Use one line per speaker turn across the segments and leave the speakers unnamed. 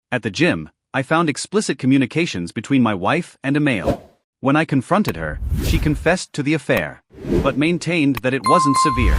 At the gym, I found explicit communications between my wife and a male. When I confronted her, she confessed to the affair, but maintained that it wasn't severe.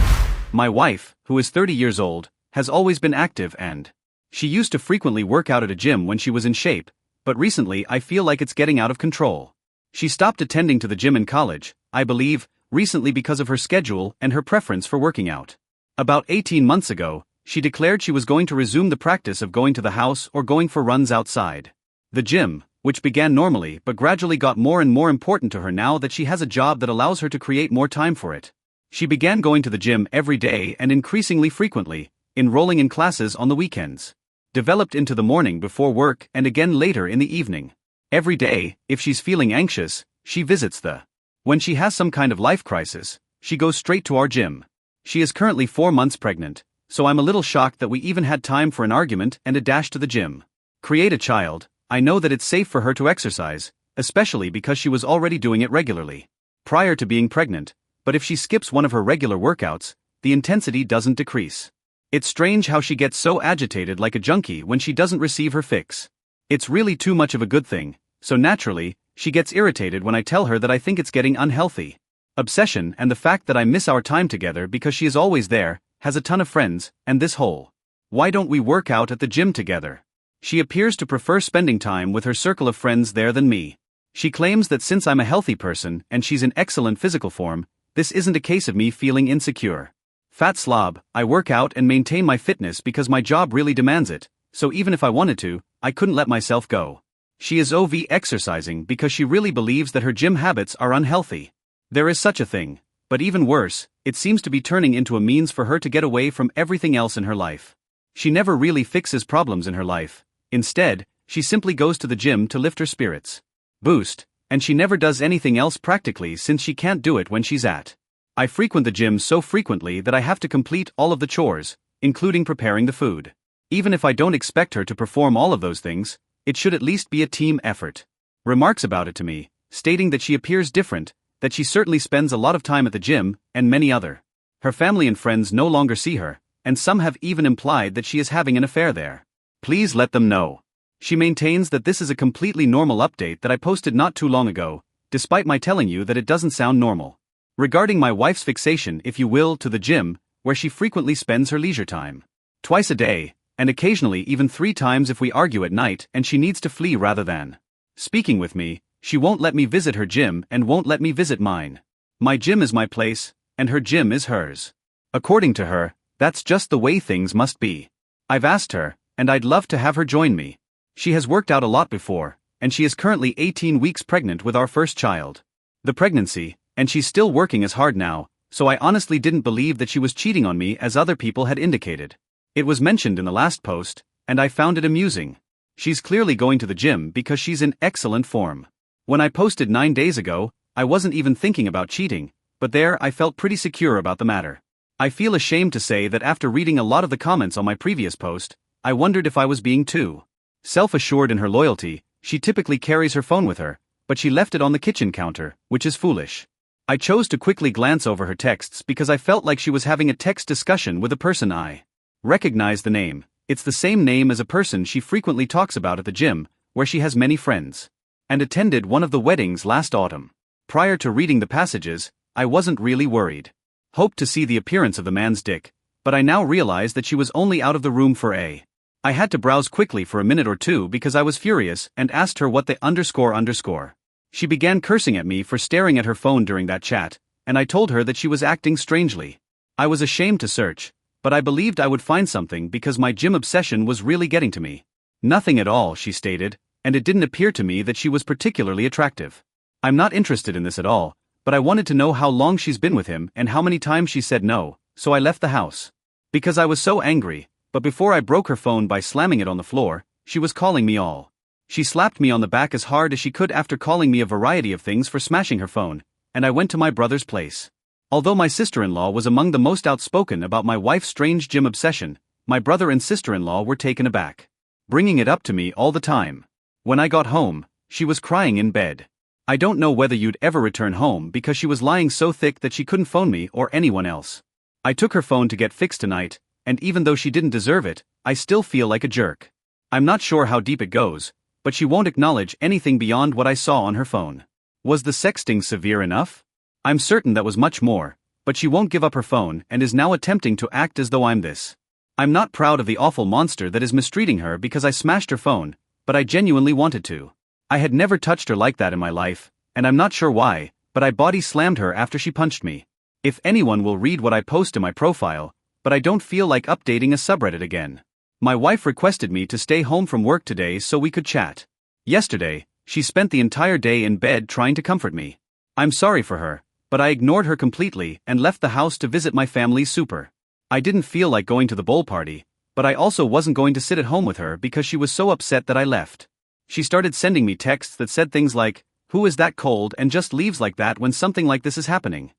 My wife, who is 30 years old, has always been active and she used to frequently work out at a gym when she was in shape, but recently I feel like it's getting out of control. She stopped attending to the gym in college, I believe, recently because of her schedule and her preference for working out. About 18 months ago, she declared she was going to resume the practice of going to the house or going for runs outside. The gym, which began normally but gradually got more and more important to her now that she has a job that allows her to create more time for it. She began going to the gym every day and increasingly frequently, enrolling in classes on the weekends. Developed into the morning before work and again later in the evening. Every day, if she's feeling anxious, she visits the. When she has some kind of life crisis, she goes straight to our gym. She is currently 4 months pregnant, so I'm a little shocked that we even had time for an argument and a dash to the gym. Create a child, I know that it's safe for her to exercise, especially because she was already doing it regularly prior to being pregnant, but if she skips one of her regular workouts, the intensity doesn't decrease. It's strange how she gets so agitated like a junkie when she doesn't receive her fix. It's really too much of a good thing, so naturally, she gets irritated when I tell her that I think it's getting unhealthy. Obsession and the fact that I miss our time together because she is always there, has a ton of friends, and this whole why don't we work out at the gym together? She appears to prefer spending time with her circle of friends there than me. She claims that since I'm a healthy person and she's in excellent physical form, this isn't a case of me feeling insecure. Fat slob, I work out and maintain my fitness because my job really demands it, so even if I wanted to, I couldn't let myself go. She is OV exercising because she really believes that her gym habits are unhealthy. There is such a thing, but even worse, it seems to be turning into a means for her to get away from everything else in her life. She never really fixes problems in her life. Instead, she simply goes to the gym to lift her spirits. Boost, and she never does anything else practically since she can't do it when she's at. I frequent the gym so frequently that I have to complete all of the chores, including preparing the food. Even if I don't expect her to perform all of those things, it should at least be a team effort. Remarks about it to me, stating that she appears different, that she certainly spends a lot of time at the gym, and many other. Her family and friends no longer see her, and some have even implied that she is having an affair there. Please let them know. She maintains that this is a completely normal update that I posted not too long ago, despite my telling you that it doesn't sound normal. Regarding my wife's fixation, if you will, to the gym, where she frequently spends her leisure time. Twice a day, and occasionally even 3 times if we argue at night and she needs to flee rather than speaking with me, she won't let me visit her gym and won't let me visit mine. My gym is my place, and her gym is hers. According to her, that's just the way things must be. I've asked her, and I'd love to have her join me. She has worked out a lot before, and she is currently 18 weeks pregnant with our first child. The pregnancy, and she's still working as hard now, so I honestly didn't believe that she was cheating on me as other people had indicated. It was mentioned in the last post, and I found it amusing. She's clearly going to the gym because she's in excellent form. When I posted 9 days ago, I wasn't even thinking about cheating, but there I felt pretty secure about the matter. I feel ashamed to say that after reading a lot of the comments on my previous post, I wondered if I was being too self-assured in her loyalty. She typically carries her phone with her, but she left it on the kitchen counter, which is foolish. I chose to quickly glance over her texts because I felt like she was having a text discussion with a person I recognized the name. It's the same name as a person she frequently talks about at the gym, where she has many friends, and attended one of the weddings last autumn. Prior to reading the passages, I wasn't really worried. Hoped to see the appearance of the man's dick, but I now realize that she was only out of the room for a. I had to browse quickly for a minute or two because I was furious and asked her what the __. She began cursing at me for staring at her phone during that chat, and I told her that she was acting strangely. I was ashamed to search, but I believed I would find something because my gym obsession was really getting to me. Nothing at all, she stated, and it didn't appear to me that she was particularly attractive. I'm not interested in this at all, but I wanted to know how long she's been with him and how many times she said no, so I left the house. Because I was so angry, but before I broke her phone by slamming it on the floor, she was calling me all. She slapped me on the back as hard as she could after calling me a variety of things for smashing her phone, and I went to my brother's place. Although my sister-in-law was among the most outspoken about my wife's strange gym obsession, my brother and sister-in-law were taken aback, bringing it up to me all the time. When I got home, she was crying in bed. I don't know whether you'd ever return home because she was lying so thick that she couldn't phone me or anyone else. I took her phone to get fixed tonight, and even though she didn't deserve it, I still feel like a jerk. I'm not sure how deep it goes, but she won't acknowledge anything beyond what I saw on her phone. Was the sexting severe enough? I'm certain that was much more, but she won't give up her phone and is now attempting to act as though I'm this. I'm not proud of the awful monster that is mistreating her because I smashed her phone, but I genuinely wanted to. I had never touched her like that in my life, and I'm not sure why, but I body slammed her after she punched me. If anyone will read what I post in my profile, but I don't feel like updating a subreddit again. My wife requested me to stay home from work today so we could chat. Yesterday, she spent the entire day in bed trying to comfort me. I'm sorry for her, but I ignored her completely and left the house to visit my family's super. I didn't feel like going to the bowl party, but I also wasn't going to sit at home with her because she was so upset that I left. She started sending me texts that said things like, "Who is that cold and just leaves like that when something like this is happening?"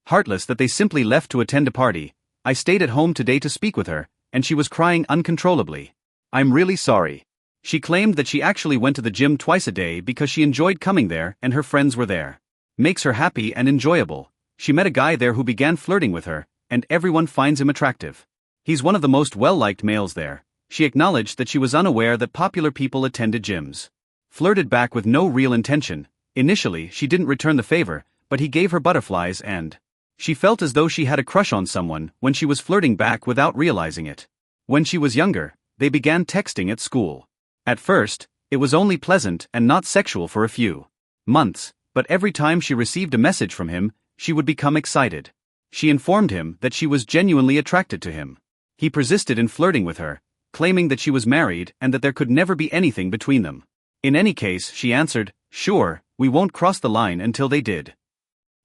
Heartless that they simply left to attend a party. I stayed at home today to speak with her, and she was crying uncontrollably. I'm really sorry. She claimed that she actually went to the gym twice a day because she enjoyed coming there and her friends were there. Makes her happy and enjoyable. She met a guy there who began flirting with her, and everyone finds him attractive. He's one of the most well-liked males there. She acknowledged that she was unaware that popular people attended gyms. Flirted back with no real intention. Initially, she didn't return the favor, but he gave her butterflies and she felt as though she had a crush on someone when she was flirting back without realizing it. When she was younger, they began texting at school. At first, it was only pleasant and not sexual for a few months, but every time she received a message from him, she would become excited. She informed him that she was genuinely attracted to him. He persisted in flirting with her, claiming that she was married and that there could never be anything between them. In any case, she answered, "Sure, we won't cross the line," until they did.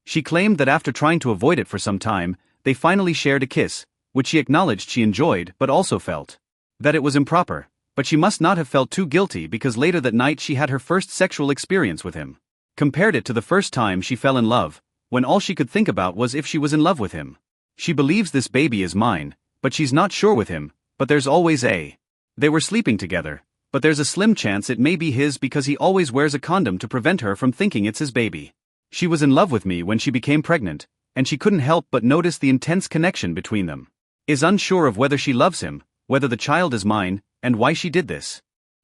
She claimed that after trying to avoid it for some time, they finally shared a kiss, which she acknowledged she enjoyed but also felt that it was improper, but she must not have felt too guilty because later that night she had her first sexual experience with him. Compared it to the first time she fell in love, when all she could think about was if she was in love with him. She believes this baby is mine, but she's not sure with him, but there's always a. They were sleeping together, but there's a slim chance it may be his because he always wears a condom to prevent her from thinking it's his baby. She was in love with me when she became pregnant, and she couldn't help but notice the intense connection between them. Is unsure of whether she loves him, whether the child is mine, and why she did this.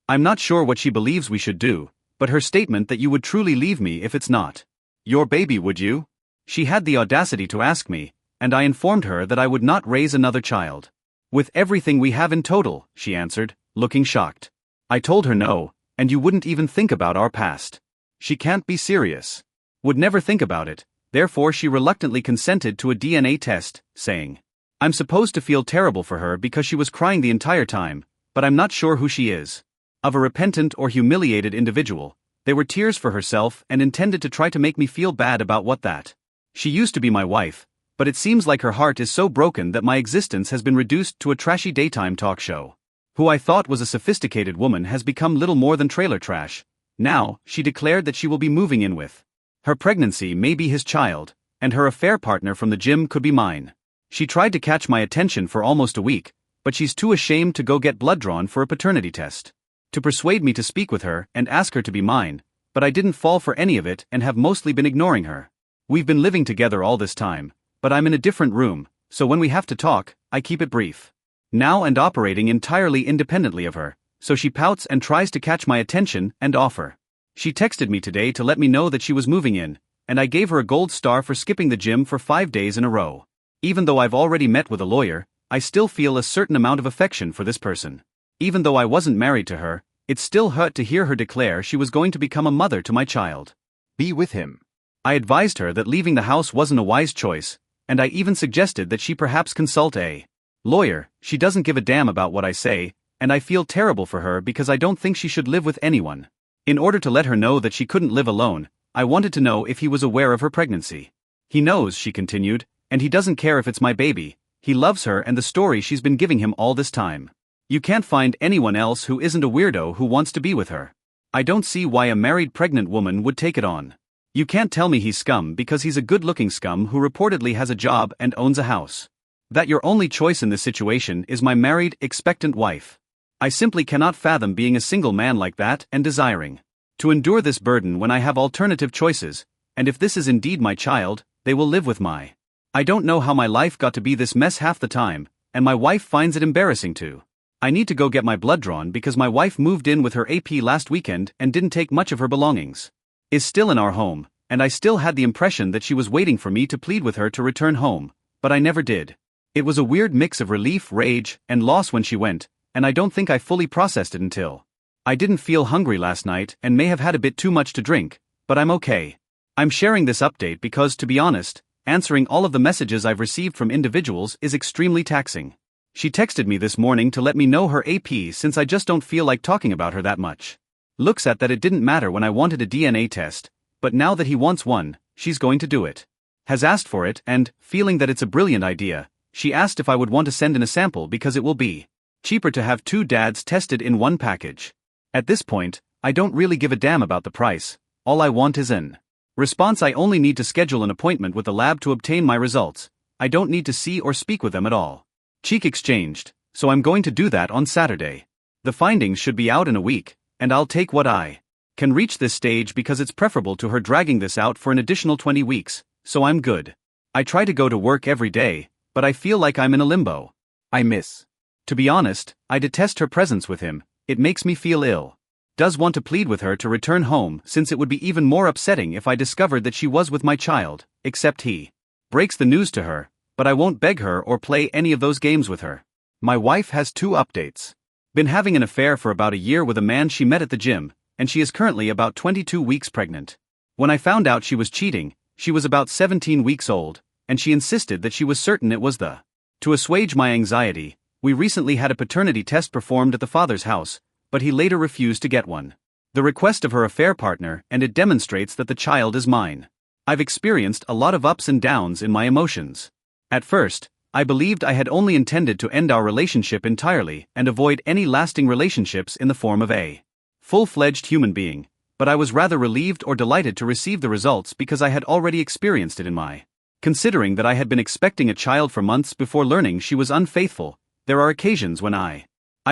I'm not sure what she believes we should do, but her statement that you would truly leave me if it's not your baby, would you? She had the audacity to ask me, and I informed her that I would not raise another child. With everything we have in total, she answered, looking shocked. I told her no, and you wouldn't even think about our past. She can't be serious. Would never think about it, therefore she reluctantly consented to a DNA test, saying, I'm supposed to feel terrible for her because she was crying the entire time, but I'm not sure who she is. Of a repentant or humiliated individual, they were tears for herself and intended to try to make me feel bad about what that. She used to be my wife, but it seems like her heart is so broken that my existence has been reduced to a trashy daytime talk show. Who I thought was a sophisticated woman has become little more than trailer trash. Now, she declared that she will be moving in with. Her pregnancy may be his child, and her affair partner from the gym could be mine. She tried to catch my attention for almost a week, but she's too ashamed to go get blood drawn for a paternity test. To persuade me to speak with her and ask her to be mine, but I didn't fall for any of it and have mostly been ignoring her. We've been living together all this time, but I'm in a different room, so when we have to talk, I keep it brief. Now and operating entirely independently of her, so she pouts and tries to catch my attention and offer. She texted me today to let me know that she was moving in, and I gave her a gold star for skipping the gym for 5 days in a row. Even though I've already met with a lawyer, I still feel a certain amount of affection for this person. Even though I wasn't married to her, it still hurt to hear her declare she was going to become a mother to my child. Be with him. I advised her that leaving the house wasn't a wise choice, and I even suggested that she perhaps consult a lawyer. She doesn't give a damn about what I say, and I feel terrible for her because I don't think she should live with anyone. In order to let her know that she couldn't live alone, I wanted to know if he was aware of her pregnancy. He knows, she continued, and he doesn't care if it's my baby. He loves her and the story she's been giving him all this time. You can't find anyone else who isn't a weirdo who wants to be with her. I don't see why a married pregnant woman would take it on. You can't tell me he's scum because he's a good-looking scum who reportedly has a job and owns a house. That your only choice in this situation is my married, expectant wife. I simply cannot fathom being a single man like that and desiring to endure this burden when I have alternative choices, and if this is indeed my child, they will live with my. I don't know how my life got to be this mess half the time, and my wife finds it embarrassing too. I need to go get my blood drawn because my wife moved in with her AP last weekend and didn't take much of her belongings. Is still in our home, and I still had the impression that she was waiting for me to plead with her to return home, but I never did. It was a weird mix of relief, rage, and loss when she went, and I don't think I fully processed it until. I didn't feel hungry last night and may have had a bit too much to drink, but I'm okay. I'm sharing this update because, to be honest, answering all of the messages I've received from individuals is extremely taxing. She texted me this morning to let me know her AP since I just don't feel like talking about her that much. Looks at that it didn't matter when I wanted a DNA test, but now that he wants one, she's going to do it. Has asked for it and, feeling that it's a brilliant idea, she asked if I would want to send in a sample because it will be cheaper to have two dads tested in one package. At this point, I don't really give a damn about the price, all I want is an response. I only need to schedule an appointment with the lab to obtain my results. I don't need to see or speak with them at all. Cheek exchanged, so I'm going to do that on Saturday. The findings should be out in a week, and I'll take what I can reach this stage because it's preferable to her dragging this out for an additional 20 weeks, so I'm good. I try to go to work every day, but I feel like I'm in a limbo. To be honest, I detest her presence with him, it makes me feel ill. Does want to plead with her to return home since it would be even more upsetting if I discovered that she was with my child, except he breaks the news to her, but I won't beg her or play any of those games with her. My wife has 2 updates. Been having an affair for about a year with a man she met at the gym, and she is currently about 22 weeks pregnant. When I found out she was cheating, she was about 17 weeks old, and she insisted that she was certain it was the. To assuage my anxiety, we recently had a paternity test performed at the father's house, but he later refused to get one. The request of her affair partner, and it demonstrates that the child is mine. I've experienced a lot of ups and downs in my emotions. At first, I believed I had only intended to end our relationship entirely and avoid any lasting relationships in the form of a full-fledged human being, but I was rather relieved or delighted to receive the results because I had already experienced it in my. Considering that I had been expecting a child for months before learning she was unfaithful, there are occasions when I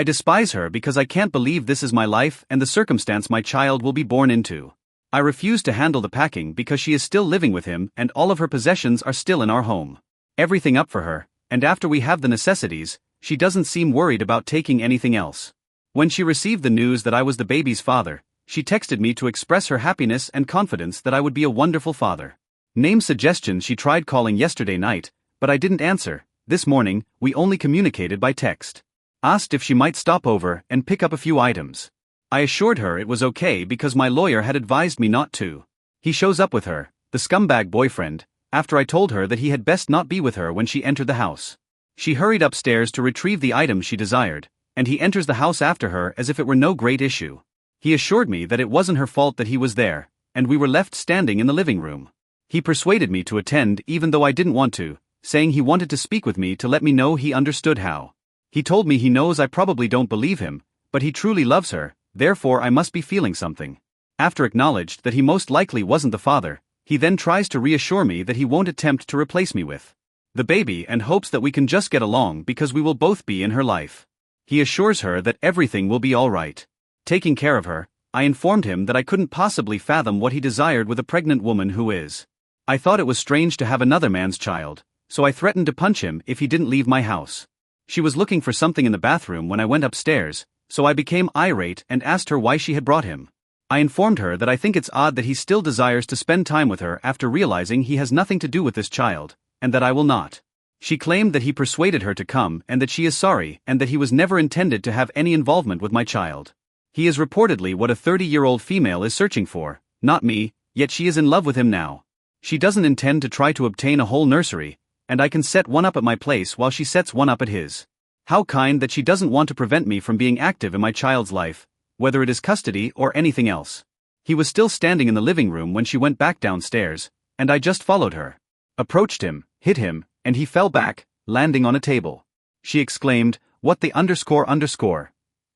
despise her because I can't believe this is my life and the circumstance my child will be born into. I refuse to handle the packing because she is still living with him and all of her possessions are still in our home. Everything up for her, and after we have the necessities, she doesn't seem worried about taking anything else. When she received the news that I was the baby's father, she texted me to express her happiness and confidence that I would be a wonderful father. Name suggestions she tried calling yesterday night, but I didn't answer. This morning, we only communicated by text. Asked if she might stop over and pick up a few items. I assured her it was okay because my lawyer had advised me not to. He shows up with her, the scumbag boyfriend, after I told her that he had best not be with her when she entered the house. She hurried upstairs to retrieve the items she desired, and he enters the house after her as if it were no great issue. He assured me that it wasn't her fault that he was there, and we were left standing in the living room. He persuaded me to attend even though I didn't want to, saying he wanted to speak with me to let me know he understood how. He told me he knows I probably don't believe him, but he truly loves her, therefore I must be feeling something. After acknowledged that he most likely wasn't the father, he then tries to reassure me that he won't attempt to replace me with the baby and hopes that we can just get along because we will both be in her life. He assures her that everything will be alright. Taking care of her, I informed him that I couldn't possibly fathom what he desired with a pregnant woman who is. I thought it was strange to have another man's child, so I threatened to punch him if he didn't leave my house. She was looking for something in the bathroom when I went upstairs, so I became irate and asked her why she had brought him. I informed her that I think it's odd that he still desires to spend time with her after realizing he has nothing to do with this child, and that I will not. She claimed that he persuaded her to come and that she is sorry and that he was never intended to have any involvement with my child. He is reportedly what a 30-year-old female is searching for, not me, yet she is in love with him now. She doesn't intend to try to obtain a whole nursery, and I can set one up at my place while she sets one up at his. How kind that she doesn't want to prevent me from being active in my child's life, whether it is custody or anything else. He was still standing in the living room when she went back downstairs, and I just followed her. Approached him, hit him, and he fell back, landing on a table. She exclaimed, "What the __,"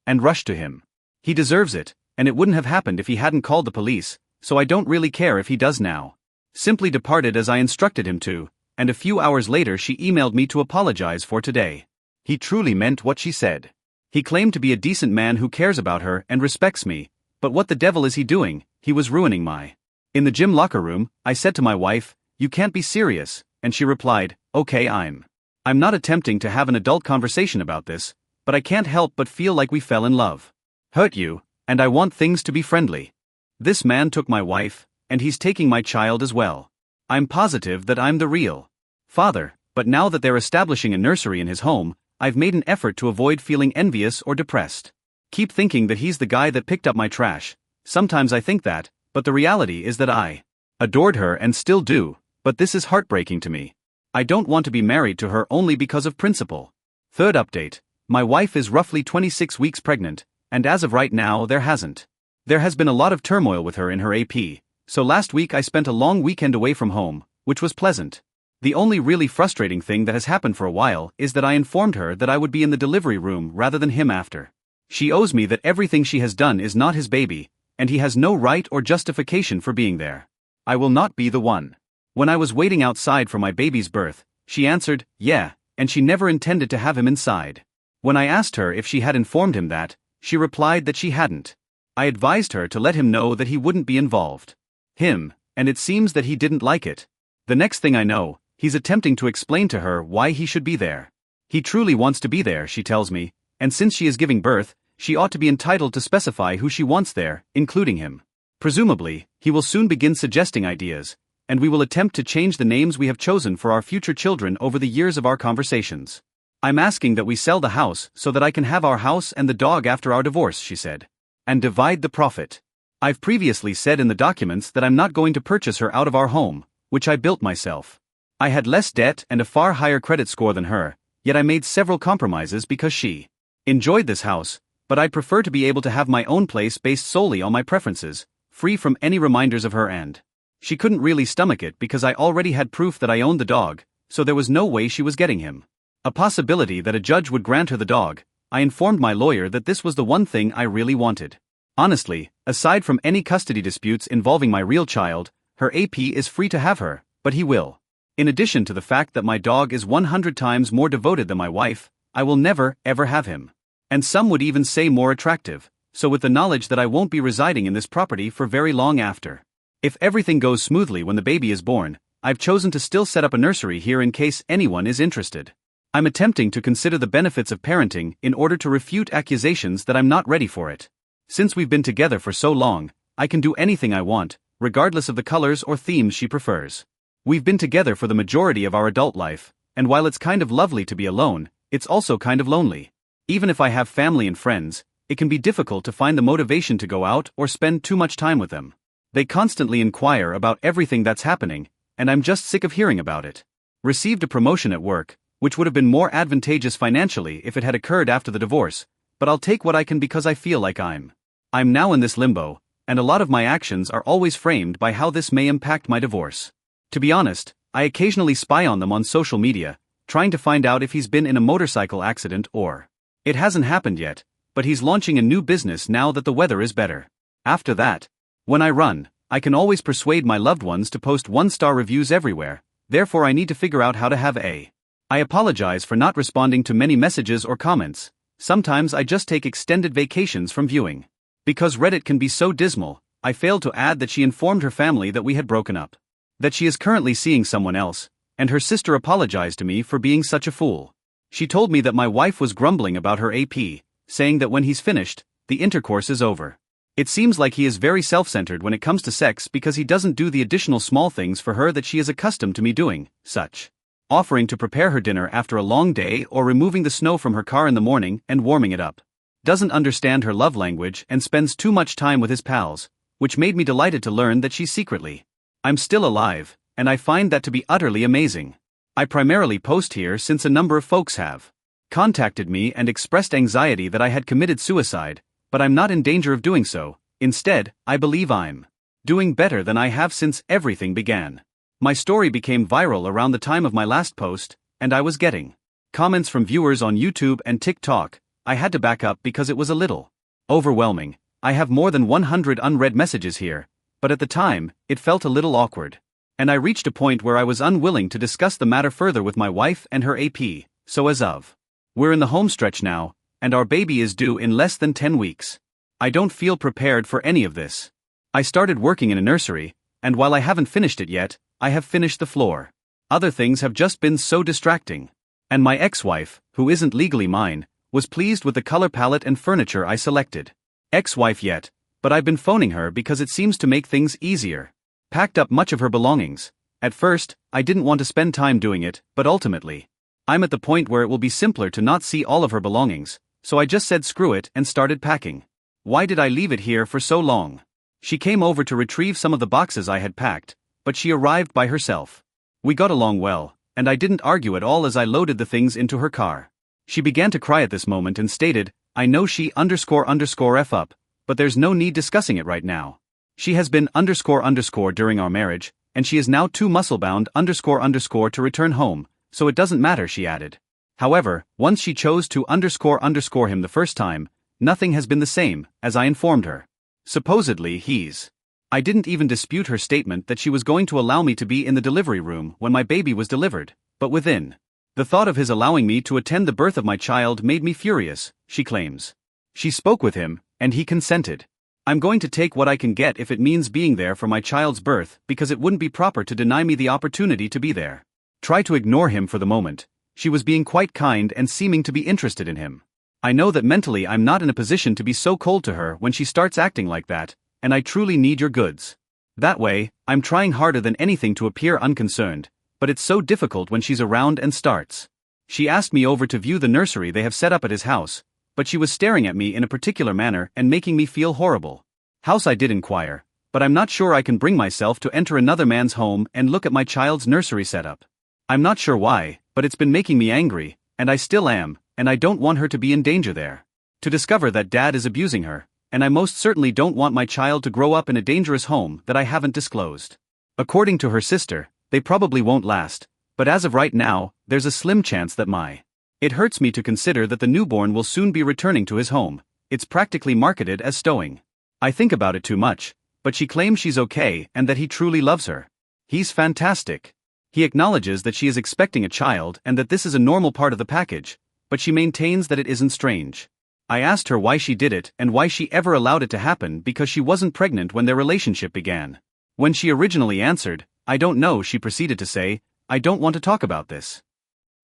and rushed to him. He deserves it, and it wouldn't have happened if he hadn't called the police, so I don't really care if he does now. Simply departed as I instructed him to, and a few hours later she emailed me to apologize for today. He truly meant what she said. He claimed to be a decent man who cares about her and respects me, but what the devil is he doing? He was ruining my. In the gym locker room, I said to my wife, "You can't be serious," and she replied, "Okay, I'm not attempting to have an adult conversation about this, but I can't help but feel like we fell in love. Hurt you, and I want things to be friendly. This man took my wife, and he's taking my child as well. I'm positive that I'm the real father, but now that they're establishing a nursery in his home, I've made an effort to avoid feeling envious or depressed. Keep thinking that he's the guy that picked up my trash. Sometimes I think that, but the reality is that I adored her and still do, but this is heartbreaking to me. I don't want to be married to her only because of principle. Third update, my wife is roughly 26 weeks pregnant, and as of right now there has been a lot of turmoil with her in her AP, so last week I spent a long weekend away from home, which was pleasant. The only really frustrating thing that has happened for a while is that I informed her that I would be in the delivery room rather than him after. She owes me that everything she has done is not his baby, and he has no right or justification for being there. I will not be the one. When I was waiting outside for my baby's birth, she answered, yeah, and she never intended to have him inside. When I asked her if she had informed him that, she replied that she hadn't. I advised her to let him know that he wouldn't be involved. And it seems that he didn't like it. The next thing I know, he's attempting to explain to her why he should be there. He truly wants to be there, she tells me, and since she is giving birth, she ought to be entitled to specify who she wants there, including him. Presumably, he will soon begin suggesting ideas, and we will attempt to change the names we have chosen for our future children over the years of our conversations. I'm asking that we sell the house so that I can have our house and the dog after our divorce, she said. And divide the profit. I've previously said in the documents that I'm not going to purchase her out of our home, which I built myself. I had less debt and a far higher credit score than her, yet I made several compromises because she enjoyed this house, but I'd prefer to be able to have my own place based solely on my preferences, free from any reminders of her, and she couldn't really stomach it because I already had proof that I owned the dog, so there was no way she was getting him. A possibility that a judge would grant her the dog. I informed my lawyer that this was the one thing I really wanted. Honestly, aside from any custody disputes involving my real child, her AP is free to have her, but he will. In addition to the fact that my dog is 100 times more devoted than my wife, I will never, ever have him. And some would even say more attractive, so with the knowledge that I won't be residing in this property for very long after. If everything goes smoothly when the baby is born, I've chosen to still set up a nursery here in case anyone is interested. I'm attempting to consider the benefits of parenting in order to refute accusations that I'm not ready for it. Since we've been together for so long, I can do anything I want, regardless of the colors or themes she prefers. We've been together for the majority of our adult life, and while it's kind of lovely to be alone, it's also kind of lonely. Even if I have family and friends, it can be difficult to find the motivation to go out or spend too much time with them. They constantly inquire about everything that's happening, and I'm just sick of hearing about it. Received a promotion at work, which would have been more advantageous financially if it had occurred after the divorce, but I'll take what I can because I feel like I'm now in this limbo, and a lot of my actions are always framed by how this may impact my divorce. To be honest, I occasionally spy on them on social media, trying to find out if he's been in a motorcycle accident or it hasn't happened yet, but he's launching a new business now that the weather is better. After that, when I run, I can always persuade my loved ones to post 1-star reviews everywhere, therefore I need to figure out how to have a. I apologize for not responding to many messages or comments. Sometimes I just take extended vacations from viewing. Because Reddit can be so dismal, I failed to add that she informed her family that we had broken up. That she is currently seeing someone else, and her sister apologized to me for being such a fool. She told me that my wife was grumbling about her AP, saying that when he's finished, the intercourse is over. It seems like he is very self-centered when it comes to sex because he doesn't do the additional small things for her that she is accustomed to me doing, such offering to prepare her dinner after a long day or removing the snow from her car in the morning and warming it up. Doesn't understand her love language and spends too much time with his pals, which made me delighted to learn that she's secretly I'm still alive, and I find that to be utterly amazing. I primarily post here since a number of folks have contacted me and expressed anxiety that I had committed suicide, but I'm not in danger of doing so. Instead, I believe I'm doing better than I have since everything began. My story became viral around the time of my last post, and I was getting comments from viewers on YouTube and TikTok. I had to back up because it was a little overwhelming. I have more than 100 unread messages here, but at the time, it felt a little awkward. And I reached a point where I was unwilling to discuss the matter further with my wife and her AP, so as of we're in the home stretch now, and our baby is due in less than 10 weeks. I don't feel prepared for any of this. I started working in a nursery, and while I haven't finished it yet, I have finished the floor. Other things have just been so distracting. And my ex-wife, who isn't legally mine, Was pleased with the color palette and furniture I selected. Ex-wife yet, but I've been phoning her because it seems to make things easier. Packed up much of her belongings. At first, I didn't want to spend time doing it, but ultimately, I'm at the point where it will be simpler to not see all of her belongings, so I just said screw it and started packing. Why did I leave it here for so long? She came over to retrieve some of the boxes I had packed, but she arrived by herself. We got along well, and I didn't argue at all as I loaded the things into her car. She began to cry at this moment and stated, I know she __F up, but there's no need discussing it right now. She has been __ during our marriage, and she is now too muscle-bound __ to return home, so it doesn't matter, she added. However, once she chose to __ him the first time, nothing has been the same, as I informed her. Supposedly he's. I didn't even dispute her statement that she was going to allow me to be in the delivery room when my baby was delivered, but within. The thought of his allowing me to attend the birth of my child made me furious, she claims. She spoke with him, and he consented. I'm going to take what I can get if it means being there for my child's birth, because it wouldn't be proper to deny me the opportunity to be there. Try to ignore him for the moment. She was being quite kind and seeming to be interested in him. I know that mentally I'm not in a position to be so cold to her when she starts acting like that, and I truly need your goods. That way, I'm trying harder than anything to appear unconcerned, but it's so difficult when she's around and starts. She asked me over to view the nursery they have set up at his house, but she was staring at me in a particular manner and making me feel horrible. House I did inquire, but I'm not sure I can bring myself to enter another man's home and look at my child's nursery setup. I'm not sure why, but it's been making me angry, and I still am, and I don't want her to be in danger there. To discover that dad is abusing her, and I most certainly don't want my child to grow up in a dangerous home that I haven't disclosed. According to her sister, they probably won't last, but as of right now, there's a slim chance that It hurts me to consider that the newborn will soon be returning to his home. It's practically marketed as stowing. I think about it too much, but she claims she's okay and that he truly loves her. He's fantastic. He acknowledges that she is expecting a child and that this is a normal part of the package, but she maintains that it isn't strange. I asked her why she did it and why she ever allowed it to happen because she wasn't pregnant when their relationship began. When she originally answered, I don't know, she proceeded to say, I don't want to talk about this.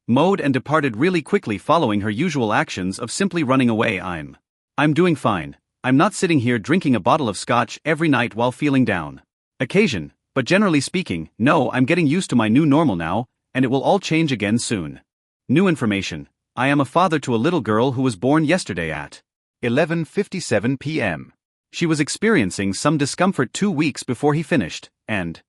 Mode and departed really quickly following her usual actions of simply running away. I'm doing fine. I'm not sitting here drinking a bottle of scotch every night while feeling down. Occasion, but generally speaking, no, I'm getting used to my new normal now, and it will all change again soon. New information. I am a father to a little girl who was born yesterday at 11:57 p.m. She was experiencing some discomfort 2 weeks before he finished, and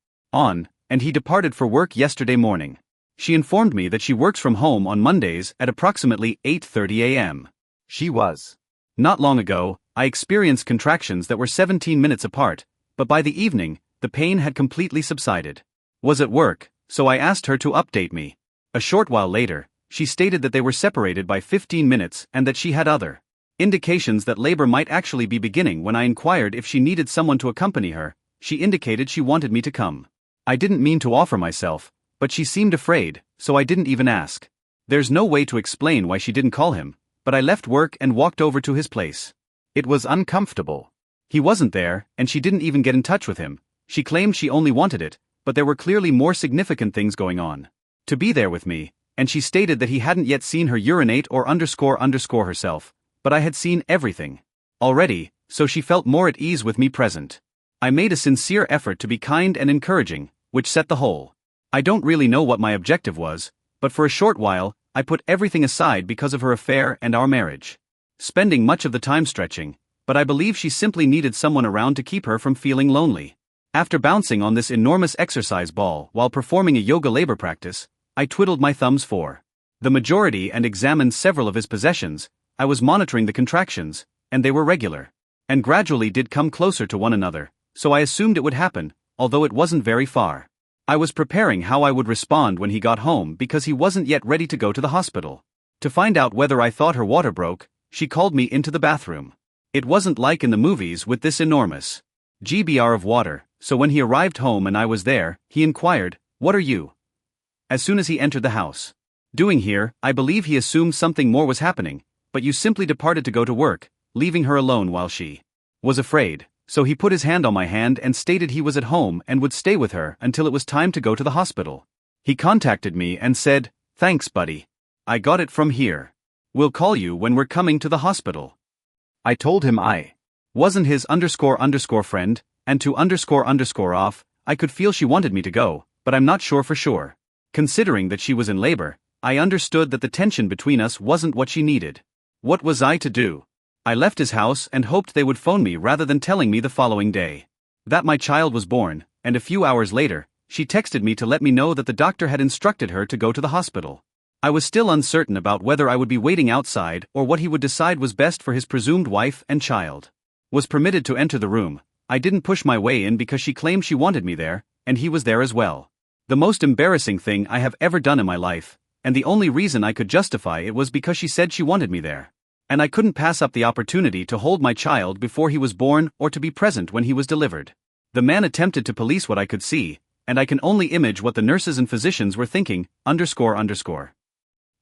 he departed for work yesterday morning. She informed me that she works from home on Mondays at approximately 8:30 a.m. She was. Not long ago, I experienced contractions that were 17 minutes apart, but by the evening, the pain had completely subsided. Was at work, so I asked her to update me. A short while later, she stated that they were separated by 15 minutes and that she had other indications that labor might actually be beginning. When I inquired if she needed someone to accompany her, she indicated she wanted me to come. I didn't mean to offer myself, but she seemed afraid, so I didn't even ask. There's no way to explain why she didn't call him, but I left work and walked over to his place. It was uncomfortable. He wasn't there, and she didn't even get in touch with him. She claimed she only wanted it, but there were clearly more significant things going on. To be there with me, and she stated that he hadn't yet seen her urinate or __ herself, but I had seen everything already, so she felt more at ease with me present. I made a sincere effort to be kind and encouraging, which set the whole. I don't really know what my objective was, but for a short while, I put everything aside because of her affair and our marriage. Spending much of the time stretching, but I believe she simply needed someone around to keep her from feeling lonely. After bouncing on this enormous exercise ball while performing a yoga labor practice, I twiddled my thumbs for the majority and examined several of his possessions. I was monitoring the contractions, and they were regular, and gradually did come closer to one another, so I assumed it would happen, although it wasn't very far. I was preparing how I would respond when he got home because he wasn't yet ready to go to the hospital. To find out whether I thought her water broke, she called me into the bathroom. It wasn't like in the movies with this enormous GBR of water, so when he arrived home and I was there, he inquired, "What are you?" as soon as he entered the house. Doing here, I believe he assumed something more was happening, but you simply departed to go to work, leaving her alone while she was afraid, so he put his hand on my hand and stated he was at home and would stay with her until it was time to go to the hospital. He contacted me and said, "Thanks, buddy. I got it from here." We'll call you when we're coming to the hospital. I told him I wasn't his __ friend, and to _ off, I could feel she wanted me to go, but I'm not sure for sure. Considering that she was in labor, I understood that the tension between us wasn't what she needed. What was I to do? I left his house and hoped they would phone me rather than telling me the following day that my child was born, and a few hours later, she texted me to let me know that the doctor had instructed her to go to the hospital. I was still uncertain about whether I would be waiting outside or what he would decide was best for his presumed wife and child. Was permitted to enter the room. I didn't push my way in because she claimed she wanted me there, and he was there as well. The most embarrassing thing I have ever done in my life, and the only reason I could justify it was because she said she wanted me there. And I couldn't pass up the opportunity to hold my child before he was born or to be present when he was delivered. The man attempted to police what I could see, and I can only image what the nurses and physicians were thinking, __.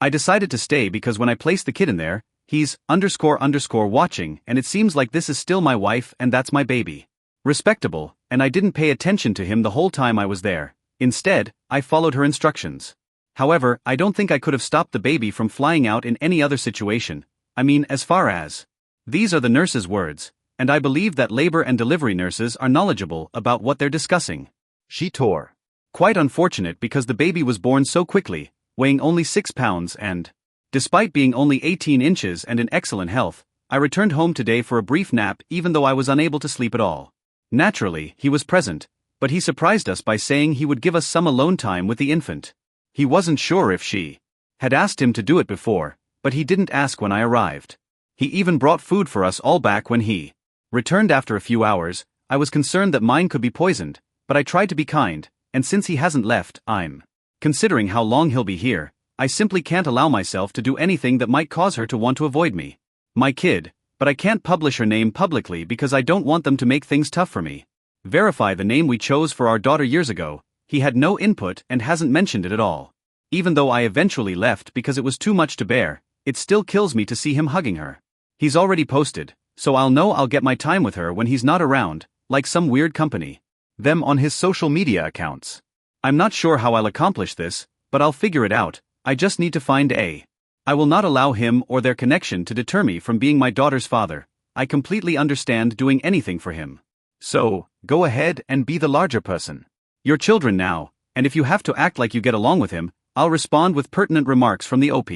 I decided to stay because when I placed the kid in there, he's __ watching, and it seems like this is still my wife and that's my baby. Respectable, and I didn't pay attention to him the whole time I was there. Instead, I followed her instructions. However, I don't think I could have stopped the baby from flying out in any other situation. I mean, as far as. These are the nurses' words, and I believe that labor and delivery nurses are knowledgeable about what they're discussing. She tore. Quite unfortunate because the baby was born so quickly, weighing only 6 pounds and, despite being only 18 inches and in excellent health, I returned home today for a brief nap even though I was unable to sleep at all. Naturally, he was present, but he surprised us by saying he would give us some alone time with the infant. He wasn't sure if she had asked him to do it before, but he didn't ask when I arrived. He even brought food for us all back when he returned after a few hours. I was concerned that mine could be poisoned, but I tried to be kind, and since he hasn't left, considering how long he'll be here, I simply can't allow myself to do anything that might cause her to want to avoid me. My kid, but I can't publish her name publicly because I don't want them to make things tough for me. Verify the name we chose for our daughter years ago. He had no input and hasn't mentioned it at all. Even though I eventually left because it was too much to bear, it still kills me to see him hugging her. He's already posted, so I'll know I'll get my time with her when he's not around, like some weird company. Them on his social media accounts. I'm not sure how I'll accomplish this, but I'll figure it out. I just need to find a. I will not allow him or their connection to deter me from being my daughter's father. I completely understand doing anything for him. So, go ahead and be the larger person. Your children now, and if you have to act like you get along with him, I'll respond with pertinent remarks from the OP.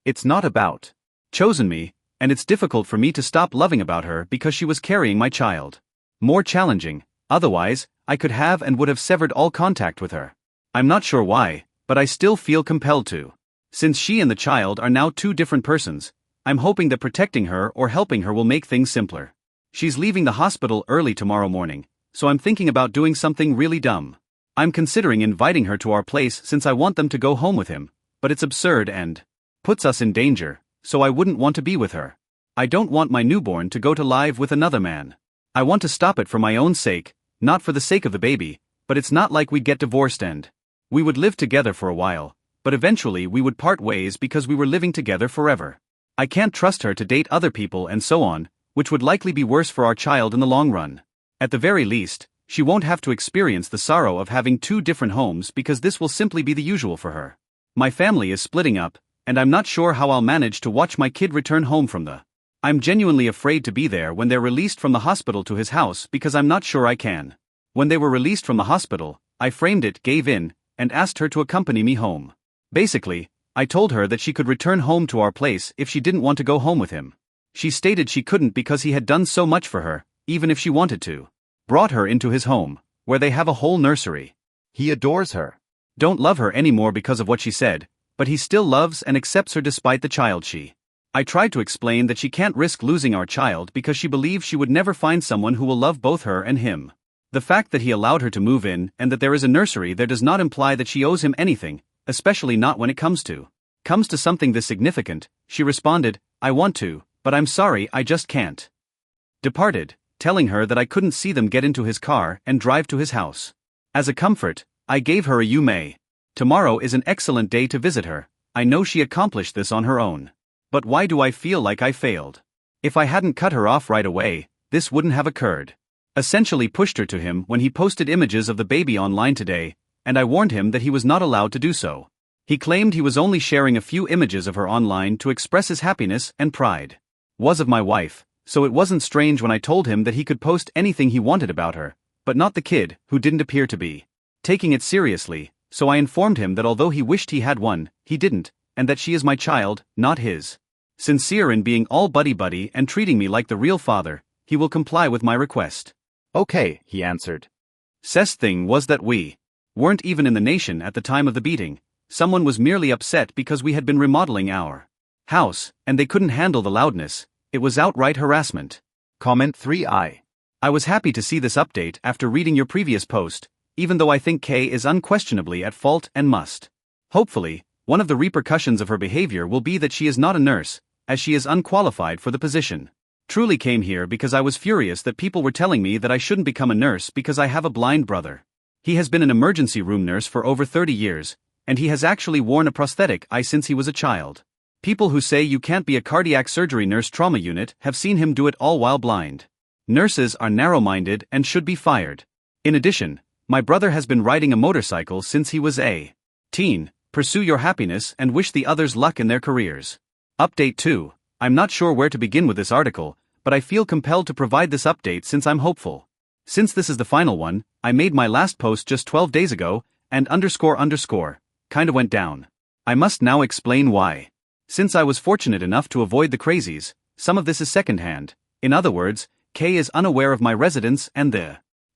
It's not about chosen me, and it's difficult for me to stop loving about her because she was carrying my child. More challenging, otherwise, I could have and would have severed all contact with her. I'm not sure why, but I still feel compelled to. Since she and the child are now two different persons, I'm hoping that protecting her or helping her will make things simpler. She's leaving the hospital early tomorrow morning, so I'm thinking about doing something really dumb. I'm considering inviting her to our place since I want them to go home with him, but it's absurd and puts us in danger, so I wouldn't want to be with her. I don't want my newborn to go to live with another man. I want to stop it for my own sake, not for the sake of the baby, but it's not like we'd get divorced and we would live together for a while, but eventually we would part ways because we were living together forever. I can't trust her to date other people and so on, which would likely be worse for our child in the long run. At the very least, she won't have to experience the sorrow of having two different homes because this will simply be the usual for her. My family is splitting up, and I'm not sure how I'll manage to watch my kid return home from the. I'm genuinely afraid to be there when they're released from the hospital to his house because I'm not sure I can. When they were released from the hospital, I framed it, gave in, and asked her to accompany me home. Basically, I told her that she could return home to our place if she didn't want to go home with him. She stated she couldn't because he had done so much for her, even if she wanted to. Brought her into his home, where they have a whole nursery. He adores her. Don't love her anymore because of what she said, but he still loves and accepts her despite the child she. I tried to explain that she can't risk losing our child because she believes she would never find someone who will love both her and him. The fact that he allowed her to move in and that there is a nursery there does not imply that she owes him anything, especially not when it comes to something this significant. She responded, I want to, but I'm sorry, I just can't. Departed, telling her that I couldn't see them get into his car and drive to his house. As a comfort, I gave her a you may. Tomorrow is an excellent day to visit her. I know she accomplished this on her own. But why do I feel like I failed? If I hadn't cut her off right away, this wouldn't have occurred. Essentially pushed her to him when he posted images of the baby online today, and I warned him that he was not allowed to do so. He claimed he was only sharing a few images of her online to express his happiness and pride. Was of my wife, so it wasn't strange when I told him that he could post anything he wanted about her, but not the kid, who didn't appear to be taking it seriously, so I informed him that although he wished he had one, he didn't, and that she is my child, not his. Sincere in being all buddy-buddy and treating me like the real father, he will comply with my request.
Okay, he answered.
Cess thing was that we weren't even in the nation at the time of the beating. Someone was merely upset because we had been remodeling our house, and they couldn't handle the loudness. It was outright harassment.
Comment 3i.
I was happy to see this update after reading your previous post, even though I think Kay is unquestionably at fault and must. Hopefully, one of the repercussions of her behavior will be that she is not a nurse, as she is unqualified for the position. Truly came here because I was furious that people were telling me that I shouldn't become a nurse because I have a blind brother. He has been an emergency room nurse for over 30 years, and he has actually worn a prosthetic eye since he was a child. People who say you can't be a cardiac surgery nurse trauma unit have seen him do it all while blind. Nurses are narrow-minded and should be fired. In addition, my brother has been riding a motorcycle since he was a teen. Pursue your happiness and wish the others luck in their careers. Update 2. I'm not sure where to begin with this article, but I feel compelled to provide this update since I'm hopeful. Since this is the final one, I made my last post just 12 days ago, and kinda went down. I must now explain why. Since I was fortunate enough to avoid the crazies, some of this is secondhand. In other words, Kay is unaware of my residence and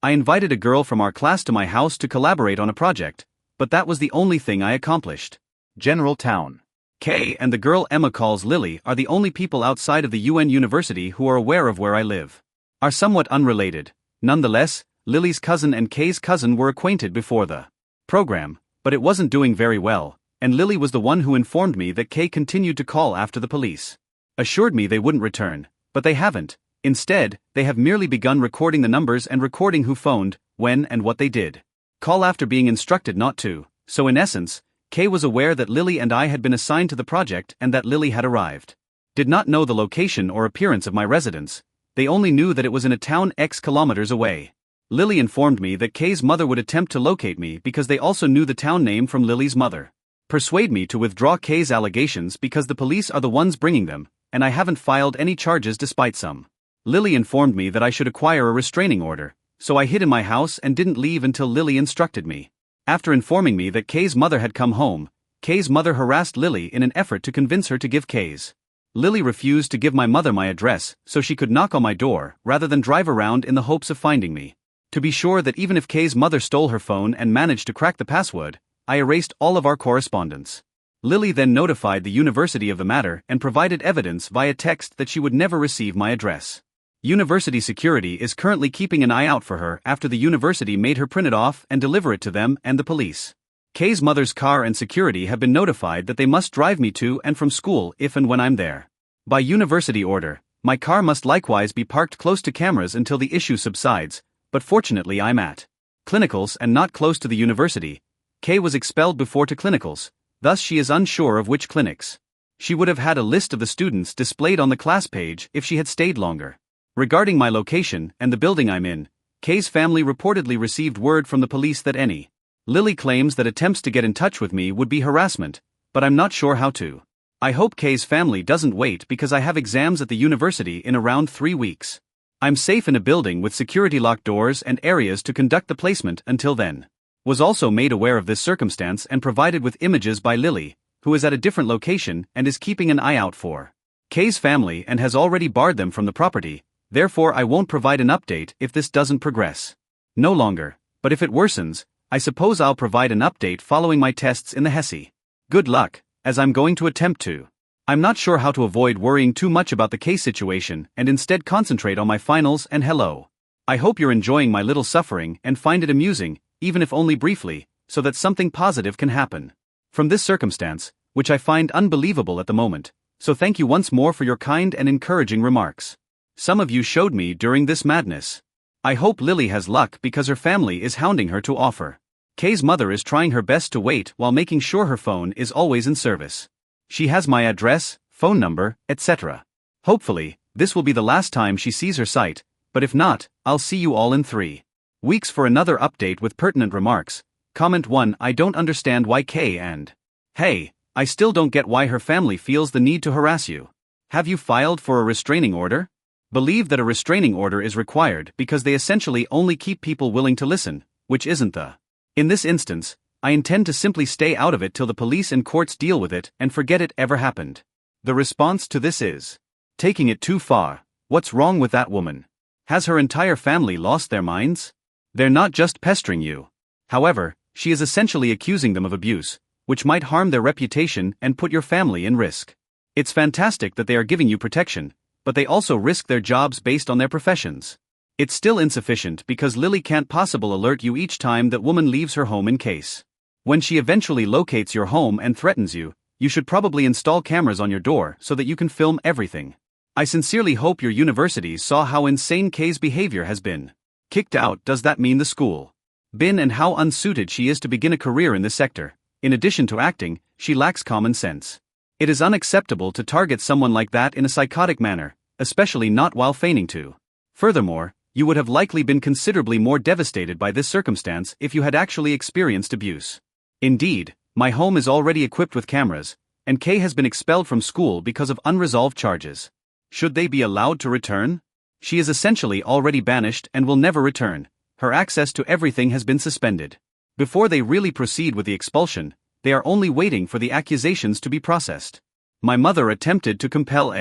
I invited a girl from our class to my house to collaborate on a project, but that was the only thing I accomplished.
General Town.
Kay and the girl Emma calls Lily are the only people outside of the UN University who are aware of where I live. Are somewhat unrelated. Nonetheless, Lily's cousin and Kay's cousin were acquainted before the program, but it wasn't doing very well, and Lily was the one who informed me that Kay continued to call after the police assured me they wouldn't return, but they haven't. Instead, they have merely begun recording the numbers and recording who phoned, when and what they did. Call after being instructed not to, so in essence, Kay was aware that Lily and I had been assigned to the project and that Lily had arrived. Did not know the location or appearance of my residence. They only knew that it was in a town X kilometers away. Lily informed me that Kay's mother would attempt to locate me because they also knew the town name from Lily's mother. Persuade me to withdraw Kay's allegations because the police are the ones bringing them, and I haven't filed any charges despite some. Lily informed me that I should acquire a restraining order, so I hid in my house and didn't leave until Lily instructed me. After informing me that Kay's mother had come home, Kay's mother harassed Lily in an effort to convince her to give Kay's. Lily refused to give my mother my address so she could knock on my door rather than drive around in the hopes of finding me. To be sure that even if Kay's mother stole her phone and managed to crack the password, I erased all of our correspondence. Lily then notified the university of the matter and provided evidence via text that she would never receive my address. University security is currently keeping an eye out for her after the university made her print it off and deliver it to them and the police. Kay's mother's car and security have been notified that they must drive me to and from school if and when I'm there. By university order, my car must likewise be parked close to cameras until the issue subsides, but fortunately I'm at clinicals and not close to the university. Kay was expelled before to clinicals, thus she is unsure of which clinics. She would have had a list of the students displayed on the class page if she had stayed longer. Regarding my location and the building I'm in, Kay's family reportedly received word from the police that any Lily claims that attempts to get in touch with me would be harassment, but I'm not sure how to. I hope Kay's family doesn't wait because I have exams at the university in around 3 weeks. I'm safe in a building with security locked doors and areas to conduct the placement until then. Was also made aware of this circumstance and provided with images by Lily, who is at a different location and is keeping an eye out for Kay's family and has already barred them from the property. Therefore I won't provide an update if this doesn't progress. No longer, but if it worsens, I suppose I'll provide an update following my tests in the HESI. Good luck, as I'm going to attempt to. I'm not sure how to avoid worrying too much about the case situation and instead concentrate on my finals and hello. I hope you're enjoying my little suffering and find it amusing, even if only briefly, so that something positive can happen from this circumstance, which I find unbelievable at the moment, so thank you once more for your kind and encouraging remarks. Some of you showed me during this madness. I hope Lily has luck because her family is hounding her to offer. Kay's mother is trying her best to wait while making sure her phone is always in service. She has my address, phone number, etc. Hopefully, this will be the last time she sees her site, but if not, I'll see you all in 3 weeks for another update with pertinent remarks. Comment 1. I don't understand why Kay and Hey, I still don't get why her family feels the need to harass you. Have you filed for a restraining order? Believe that a restraining order is required because they essentially only keep people willing to listen, which isn't the. In this instance, I intend to simply stay out of it till the police and courts deal with it and forget it ever happened. The response to this is taking it too far. What's wrong with that woman? Has her entire family lost their minds? They're not just pestering you. However, she is essentially accusing them of abuse, which might harm their reputation and put your family in risk. It's fantastic that they are giving you protection, but they also risk their jobs based on their professions. It's still insufficient because Lily can't possibly alert you each time that woman leaves her home in case. When she eventually locates your home and threatens you, you should probably install cameras on your door so that you can film everything. I sincerely hope your universities saw how insane Kay's behavior has been. Kicked out, does that mean the school? Been, and how unsuited she is to begin a career in this sector. In addition to acting, she lacks common sense. It is unacceptable to target someone like that in a psychotic manner, especially not while feigning to. Furthermore, you would have likely been considerably more devastated by this circumstance if you had actually experienced abuse. Indeed, my home is already equipped with cameras, and Kay has been expelled from school because of unresolved charges. Should they be allowed to return? She is essentially already banished and will never return. Her access to everything has been suspended. Before they really proceed with the expulsion, they are only waiting for the accusations to be processed. My mother attempted to compel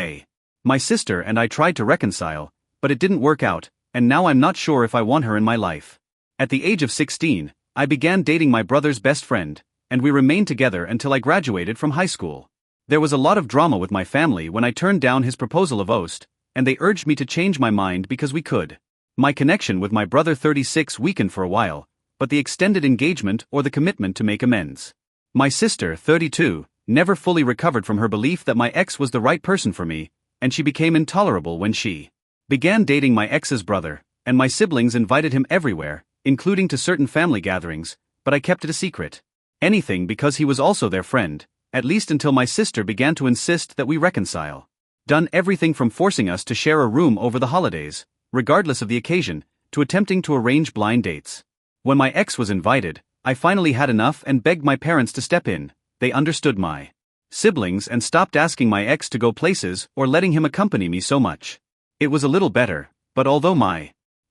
my sister and I tried to reconcile, but it didn't work out, and now I'm not sure if I want her in my life. At the age of 16, I began dating my brother's best friend, and we remained together until I graduated from high school. There was a lot of drama with my family when I turned down his proposal of oust, and they urged me to change my mind because we could. My connection with my brother 36 weakened for a while, but the extended engagement or the commitment to make amends. My sister 32 never fully recovered from her belief that my ex was the right person for me, and she became intolerable when she began dating my ex's brother, and my siblings invited him everywhere, including to certain family gatherings, but I kept it a secret. Anything because he was also their friend, at least until my sister began to insist that we reconcile. Done everything from forcing us to share a room over the holidays, regardless of the occasion, to attempting to arrange blind dates. When my ex was invited, I finally had enough and begged my parents to step in. They understood my siblings and stopped asking my ex to go places or letting him accompany me so much. It was a little better, but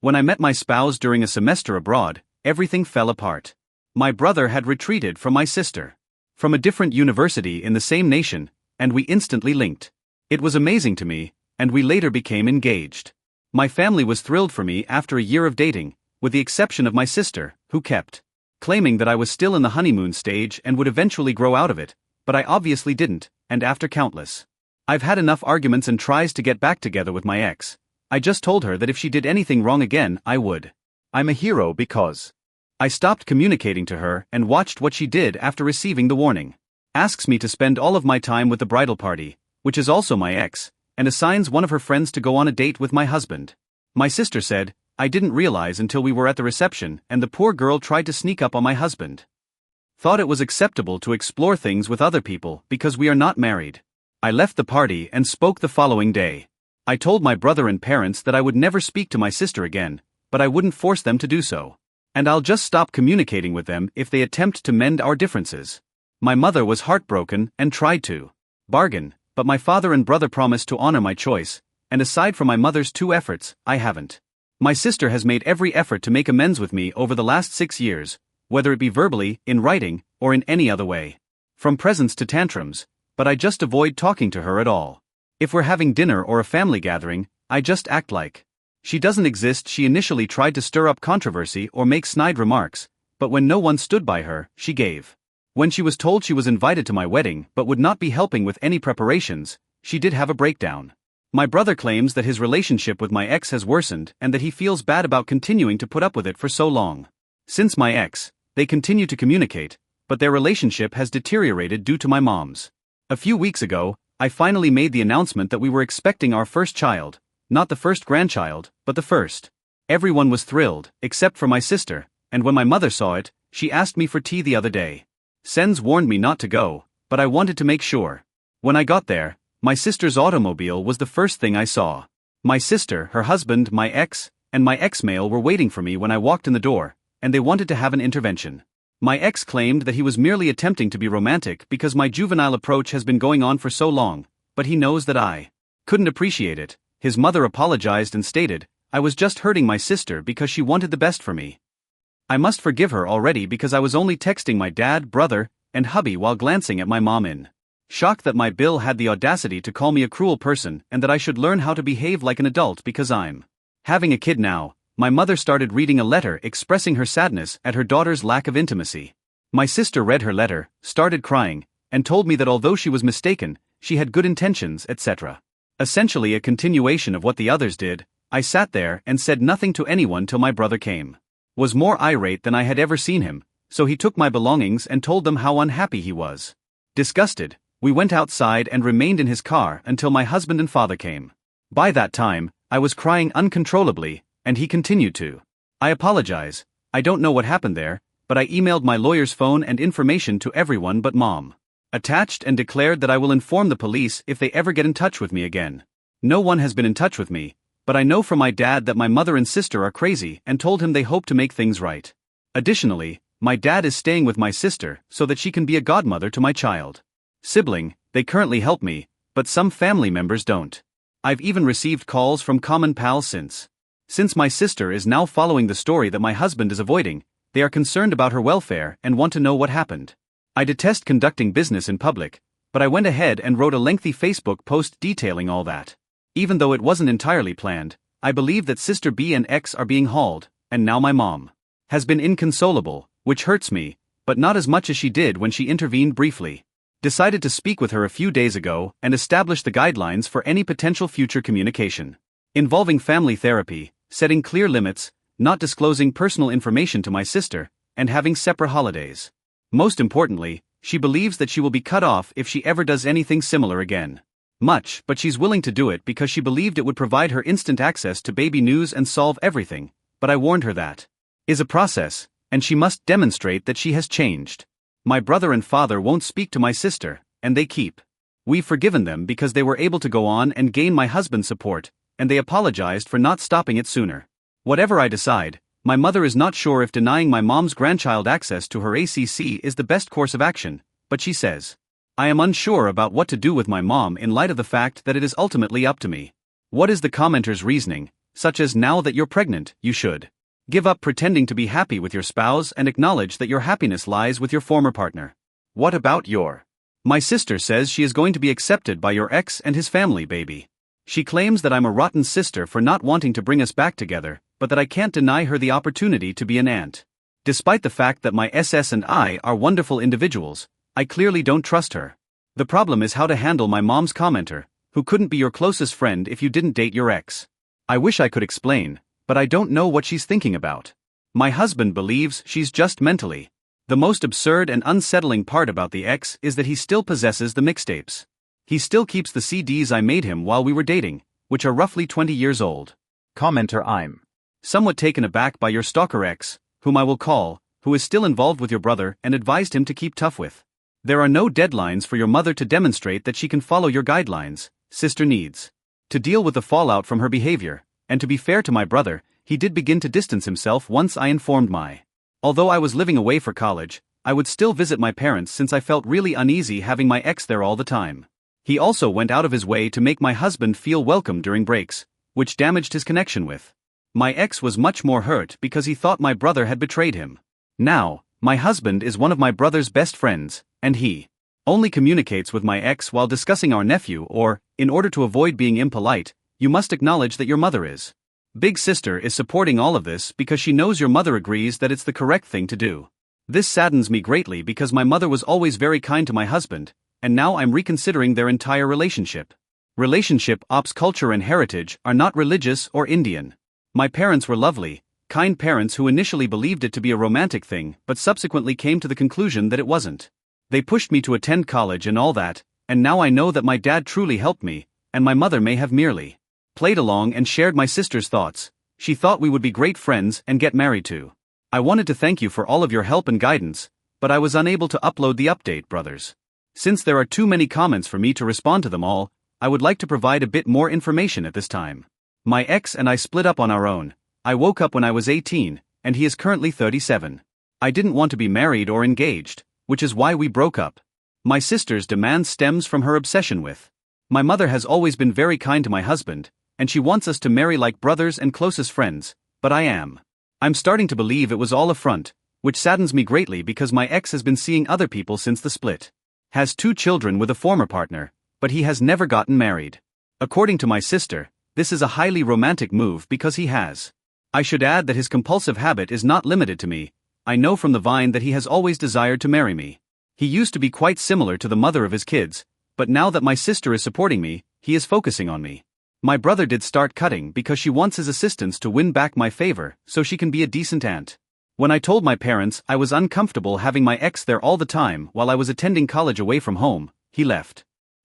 when I met my spouse during a semester abroad, everything fell apart. My brother had retreated from my sister. From a different university in the same nation, and we instantly linked. It was amazing to me, and we later became engaged. My family was thrilled for me after a year of dating, with the exception of my sister, who kept claiming that I was still in the honeymoon stage and would eventually grow out of it, but I obviously didn't, and after countless I've had enough arguments and tries to get back together with my ex, I just told her that if she did anything wrong again, I would. I'm a hero because I stopped communicating to her and watched what she did after receiving the warning. Asks me to spend all of my time with the bridal party, which is also my ex, and assigns one of her friends to go on a date with my husband. My sister said, I didn't realize until we were at the reception and the poor girl tried to sneak up on my husband. Thought it was acceptable to explore things with other people because we are not married. I left the party and spoke the following day. I told my brother and parents that I would never speak to my sister again, but I wouldn't force them to do so. And I'll just stop communicating with them if they attempt to mend our differences. My mother was heartbroken and tried to bargain, but my father and brother promised to honor my choice, and aside from my mother's 2 efforts, I haven't. My sister has made every effort to make amends with me over the last 6 years, whether it be verbally, in writing, or in any other way. From presents to tantrums, but I just avoid talking to her at all. If we're having dinner or a family gathering, I just act like she doesn't exist. She initially tried to stir up controversy or make snide remarks, but when no one stood by her, she gave. When she was told she was invited to my wedding but would not be helping with any preparations, she did have a breakdown. My brother claims that his relationship with my ex has worsened and that he feels bad about continuing to put up with it for so long. Since my ex, they continue to communicate, but their relationship has deteriorated due to my mom's. A few weeks ago, I finally made the announcement that we were expecting our first child, not the first grandchild, but the first. Everyone was thrilled, except for my sister, and when my mother saw it, she asked me for tea the other day. Sens warned me not to go, but I wanted to make sure. When I got there, my sister's automobile was the first thing I saw. My sister, her husband, my ex, and my ex-male were waiting for me when I walked in the door, and they wanted to have an intervention. My ex claimed that he was merely attempting to be romantic because my juvenile approach has been going on for so long, but he knows that I couldn't appreciate it. His mother apologized and stated, "I was just hurting my sister because she wanted the best for me. I must forgive her already because I was only texting my dad, brother, and hubby while glancing at my mom in shock that my Bill had the audacity to call me a cruel person and that I should learn how to behave like an adult because I'm having a kid now." My mother started reading a letter expressing her sadness at her daughter's lack of intimacy. My sister read her letter, started crying, and told me that although she was mistaken, she had good intentions, etc. Essentially a continuation of what the others did. I sat there and said nothing to anyone till my brother came. Was more irate than I had ever seen him, so he took my belongings and told them how unhappy he was. Disgusted, we went outside and remained in his car until my husband and father came. By that time, I was crying uncontrollably, and he continued to. "I apologize, I don't know what happened there, but I emailed my lawyer's phone and information to everyone but mom. Attached and declared that I will inform the police if they ever get in touch with me again. No one has been in touch with me, but I know from my dad that my mother and sister are crazy and told him they hope to make things right. Additionally, my dad is staying with my sister so that she can be a godmother to my child. Sibling, they currently help me, but some family members don't. I've even received calls from common pals since my sister is now following the story that my husband is avoiding, they are concerned about her welfare and want to know what happened. I detest conducting business in public, but I went ahead and wrote a lengthy Facebook post detailing all that. Even though it wasn't entirely planned, I believe that Sister B and X are being hauled, and now my mom has been inconsolable, which hurts me, but not as much as she did when she intervened briefly. Decided to speak with her a few days ago and establish the guidelines for any potential future communication. Involving family therapy, setting clear limits, not disclosing personal information to my sister, and having separate holidays. Most importantly, she believes that she will be cut off if she ever does anything similar again. But she's willing to do it because she believed it would provide her instant access to baby news and solve everything, but I warned her that is a process, and she must demonstrate that she has changed. My brother and father won't speak to my sister, and they keep. We've forgiven them because they were able to go on and gain my husband's support, and they apologized for not stopping it sooner. Whatever I decide, my mother is not sure if denying my mom's grandchild access to her ACC is the best course of action, but she says, "I am unsure about what to do with my mom in light of the fact that it is ultimately up to me." What is the commenter's reasoning, such as "now that you're pregnant, you should give up pretending to be happy with your spouse and acknowledge that your happiness lies with your former partner"? What about your? My sister says she is going to be accepted by your ex and his family, baby. She claims that I'm a rotten sister for not wanting to bring us back together, but that I can't deny her the opportunity to be an aunt. Despite the fact that my SS and I are wonderful individuals, I clearly don't trust her. The problem is how to handle my mom's commenter, who couldn't be your closest friend if you didn't date your ex. I wish I could explain, but I don't know what she's thinking about. My husband believes she's just mentally. The most absurd and unsettling part about the ex is that he still possesses the mixtapes. He still keeps the CDs I made him while we were dating, which are roughly 20 years old.
Commenter: I'm
somewhat taken aback by your stalker ex, whom I will call, who is still involved with your brother and advised him to keep tough with. There are no deadlines for your mother to demonstrate that she can follow your guidelines. Sister needs to deal with the fallout from her behavior, and to be fair to my brother, he did begin to distance himself once I informed my. Although I was living away for college, I would still visit my parents since I felt really uneasy having my ex there all the time. He also went out of his way to make my husband feel welcome during breaks, which damaged his connection with. My ex was much more hurt because he thought my brother had betrayed him. Now, my husband is one of my brother's best friends, and he only communicates with my ex while discussing our nephew or, in order to avoid being impolite, you must acknowledge that your mother is. Big sister is supporting all of this because she knows your mother agrees that it's the correct thing to do. This saddens me greatly because my mother was always very kind to my husband, and now I'm reconsidering their entire relationship. Relationship ops culture and heritage are not religious or Indian. My parents were lovely, kind parents who initially believed it to be a romantic thing but subsequently came to the conclusion that it wasn't. They pushed me to attend college and all that, and now I know that my dad truly helped me, and my mother may have merely played along and shared my sister's thoughts. She thought we would be great friends and get married too. I wanted to thank you for all of your help and guidance, but I was unable to upload the update, brothers. Since there are too many comments for me to respond to them all, I would like to provide a bit more information at this time. My ex and I split up on our own. I woke up when I was 18, and he is currently 37. I didn't want to be married or engaged, which is why we broke up. My sister's demand stems from her obsession with. My mother has always been very kind to my husband, and she wants us to marry like brothers and closest friends, but I'm starting to believe it was all a front, which saddens me greatly because my ex has been seeing other people since the split. Has 2 children with a former partner, but he has never gotten married. According to my sister, this is a highly romantic move because he has. I should add that his compulsive habit is not limited to me. I know from the Vine that he has always desired to marry me. He used to be quite similar to the mother of his kids, but now that my sister is supporting me, he is focusing on me. My brother did start cutting because she wants his assistance to win back my favor so she can be a decent aunt. When I told my parents I was uncomfortable having my ex there all the time while I was attending college away from home, he left.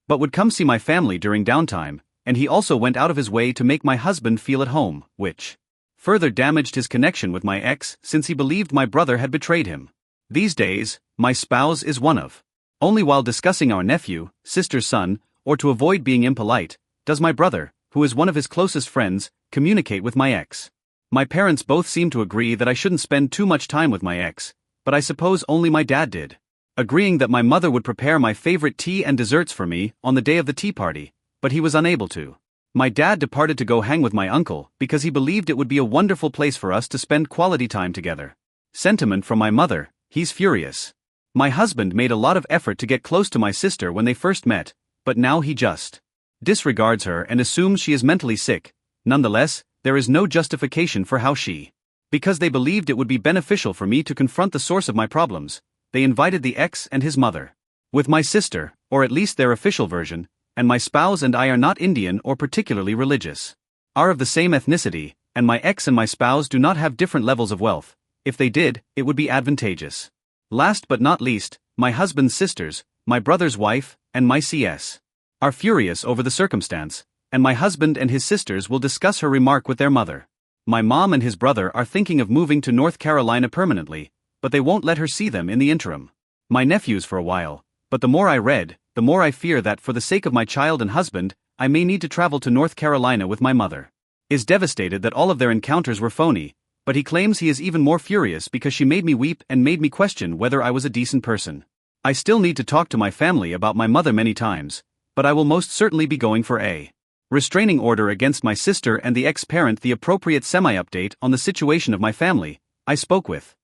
But would come see my family during downtime, and he also went out of his way to make my husband feel at home, which further damaged his connection with my ex since he believed my brother had betrayed him. These days, my spouse is one of. Only while discussing our nephew, sister's son, or to avoid being impolite, does my brother, who is one of his closest friends, communicate with my ex. My parents both seem to agree that I shouldn't spend too much time with my ex, but I suppose only my dad did. Agreeing that my mother would prepare my favorite tea and desserts for me on the day of the tea party, but he was unable to. My dad departed to go hang with my uncle because he believed it would be a wonderful place for us to spend quality time together. Sentiment from my mother, he's furious. My husband made a lot of effort to get close to my sister when they first met, but now he just disregards her and assumes she is mentally sick. Nonetheless, there is no justification for how she. Because they believed it would be beneficial for me to confront the source of my problems, they invited the ex and his mother. With my sister, or at least their official version, and my spouse and I are not Indian or particularly religious. Are of the same ethnicity, and my ex and my spouse do not have different levels of wealth. If they did, it would be advantageous. Last but not least, my husband's sisters, my brother's wife, and my CS. Are furious over the circumstance, and my husband and his sisters will discuss her remark with their mother. My mom and his brother are thinking of moving to North Carolina permanently, but they won't let her see them in the interim. My nephews for a while, but the more I read, the more I fear that for the sake of my child and husband, I may need to travel to North Carolina with my mother. Is devastated that all of their encounters were phony, but he claims he is even more furious because she made me weep and made me question whether I was a decent person. I still need to talk to my family about my mother many times, but I will most certainly be going for a restraining order against my sister and the ex-parent. The appropriate semi-update on the situation of my family, I spoke with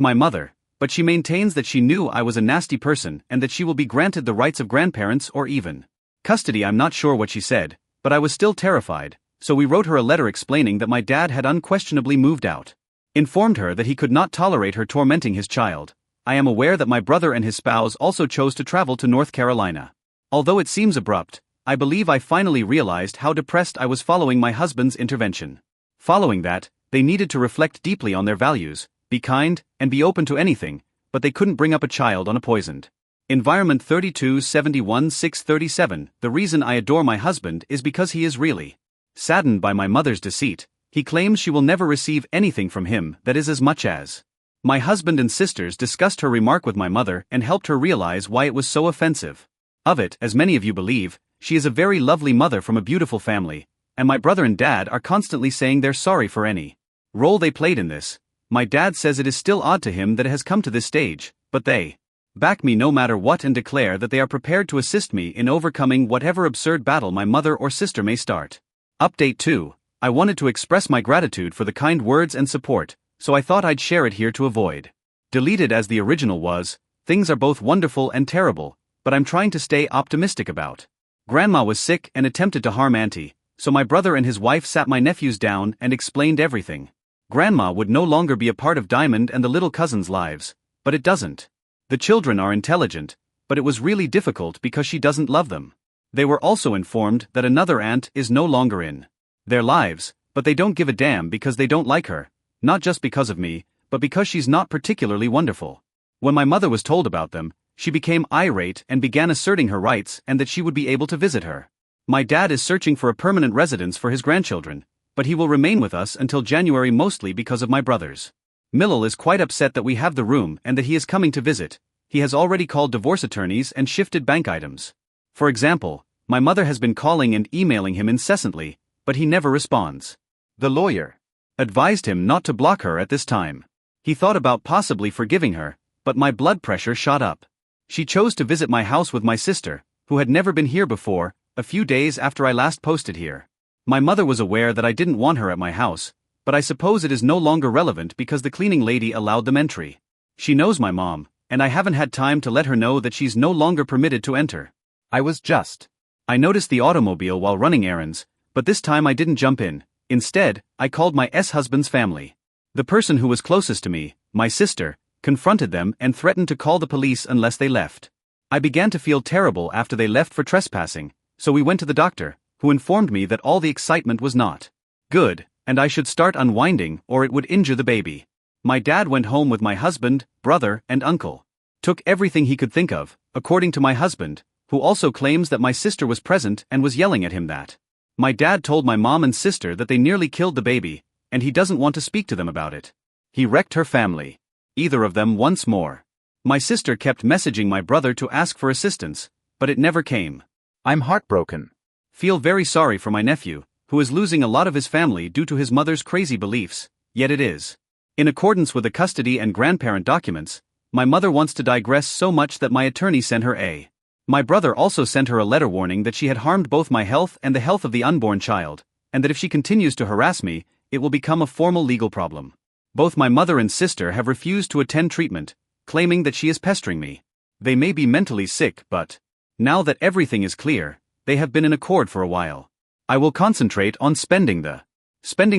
my mother, but she maintains that she knew I was a nasty person and that she will be granted the rights of grandparents or even custody. I'm not sure what she said, but I was still terrified, so we wrote her a letter explaining that my dad had unquestionably moved out. Informed her that he could not tolerate her tormenting his child. I am aware that my brother and his spouse also chose to travel to North Carolina. Although it seems abrupt, I believe I finally realized how depressed I was following my husband's intervention. Following that, they needed to reflect deeply on their values, be kind, and be open to anything, but they couldn't bring up a child on a poisoned environment. 3271-637. The reason I adore my husband is because he is really saddened by my mother's deceit. He claims she will never receive anything from him that is as much as. My husband and sisters discussed her remark with my mother and helped her realize why it was so offensive. Of it, as many of you believe, she is a very lovely mother from a beautiful family, and my brother and dad are constantly saying they're sorry for any role they played in this. My dad says it is still odd to him that it has come to this stage, but they back me no matter what and declare that they are prepared to assist me in overcoming whatever absurd battle my mother or sister may start. Update 2. I wanted to express my gratitude for the kind words and support, so I thought I'd share it here to avoid. Deleted as the original was. Things are both wonderful and terrible, but I'm trying to stay optimistic about. Grandma was sick and attempted to harm Auntie, so my brother and his wife sat my nephews down and explained everything. Grandma would no longer be a part of Diamond and the little cousins' lives, but it doesn't. The children are intelligent, but it was really difficult because she doesn't love them. They were also informed that another aunt is no longer in their lives, but they don't give a damn because they don't like her, not just because of me, but because she's not particularly wonderful. When my mother was told about them, she became irate and began asserting her rights and that she would be able to visit her. My dad is searching for a permanent residence for his grandchildren, but he will remain with us until January mostly because of my brothers. Millel is quite upset that we have the room and that he is coming to visit. He has already called divorce attorneys and shifted bank items. For example, my mother has been calling and emailing him incessantly, but he never responds. The lawyer advised him not to block her at this time. He thought about possibly forgiving her, but my blood pressure shot up. She chose to visit my house with my sister, who had never been here before, a few days after I last posted here. My mother was aware that I didn't want her at my house, but I suppose it is no longer relevant because the cleaning lady allowed them entry. She knows my mom, and I haven't had time to let her know that she's no longer permitted to enter. I noticed the automobile while running errands, but this time I didn't jump in. Instead, I called my ex-husband's family. The person who was closest to me, my sister, confronted them and threatened to call the police unless they left. I began to feel terrible after they left for trespassing, so we went to the doctor, who informed me that all the excitement was not good, and I should start unwinding or it would injure the baby. My dad went home with my husband, brother, and uncle. Took everything he could think of, according to my husband, who also claims that my sister was present and was yelling at him that. My dad told my mom and sister that they nearly killed the baby, and he doesn't want to speak to them about it. He wrecked her family. Either of them once more. My sister kept messaging my brother to ask for assistance, but it never came.
I'm heartbroken.
Feel very sorry for my nephew, who is losing a lot of his family due to his mother's crazy beliefs, yet it is. In accordance with the custody and grandparent documents, my mother wants to digress so much that my attorney sent her a. My brother also sent her a letter warning that she had harmed both my health and the health of the unborn child, and that if she continues to harass me, it will become a formal legal problem. Both my mother and sister have refused to attend treatment, claiming that she is pestering me. They may be mentally sick, but now that everything is clear, they have been in accord for a while. I will concentrate on spending the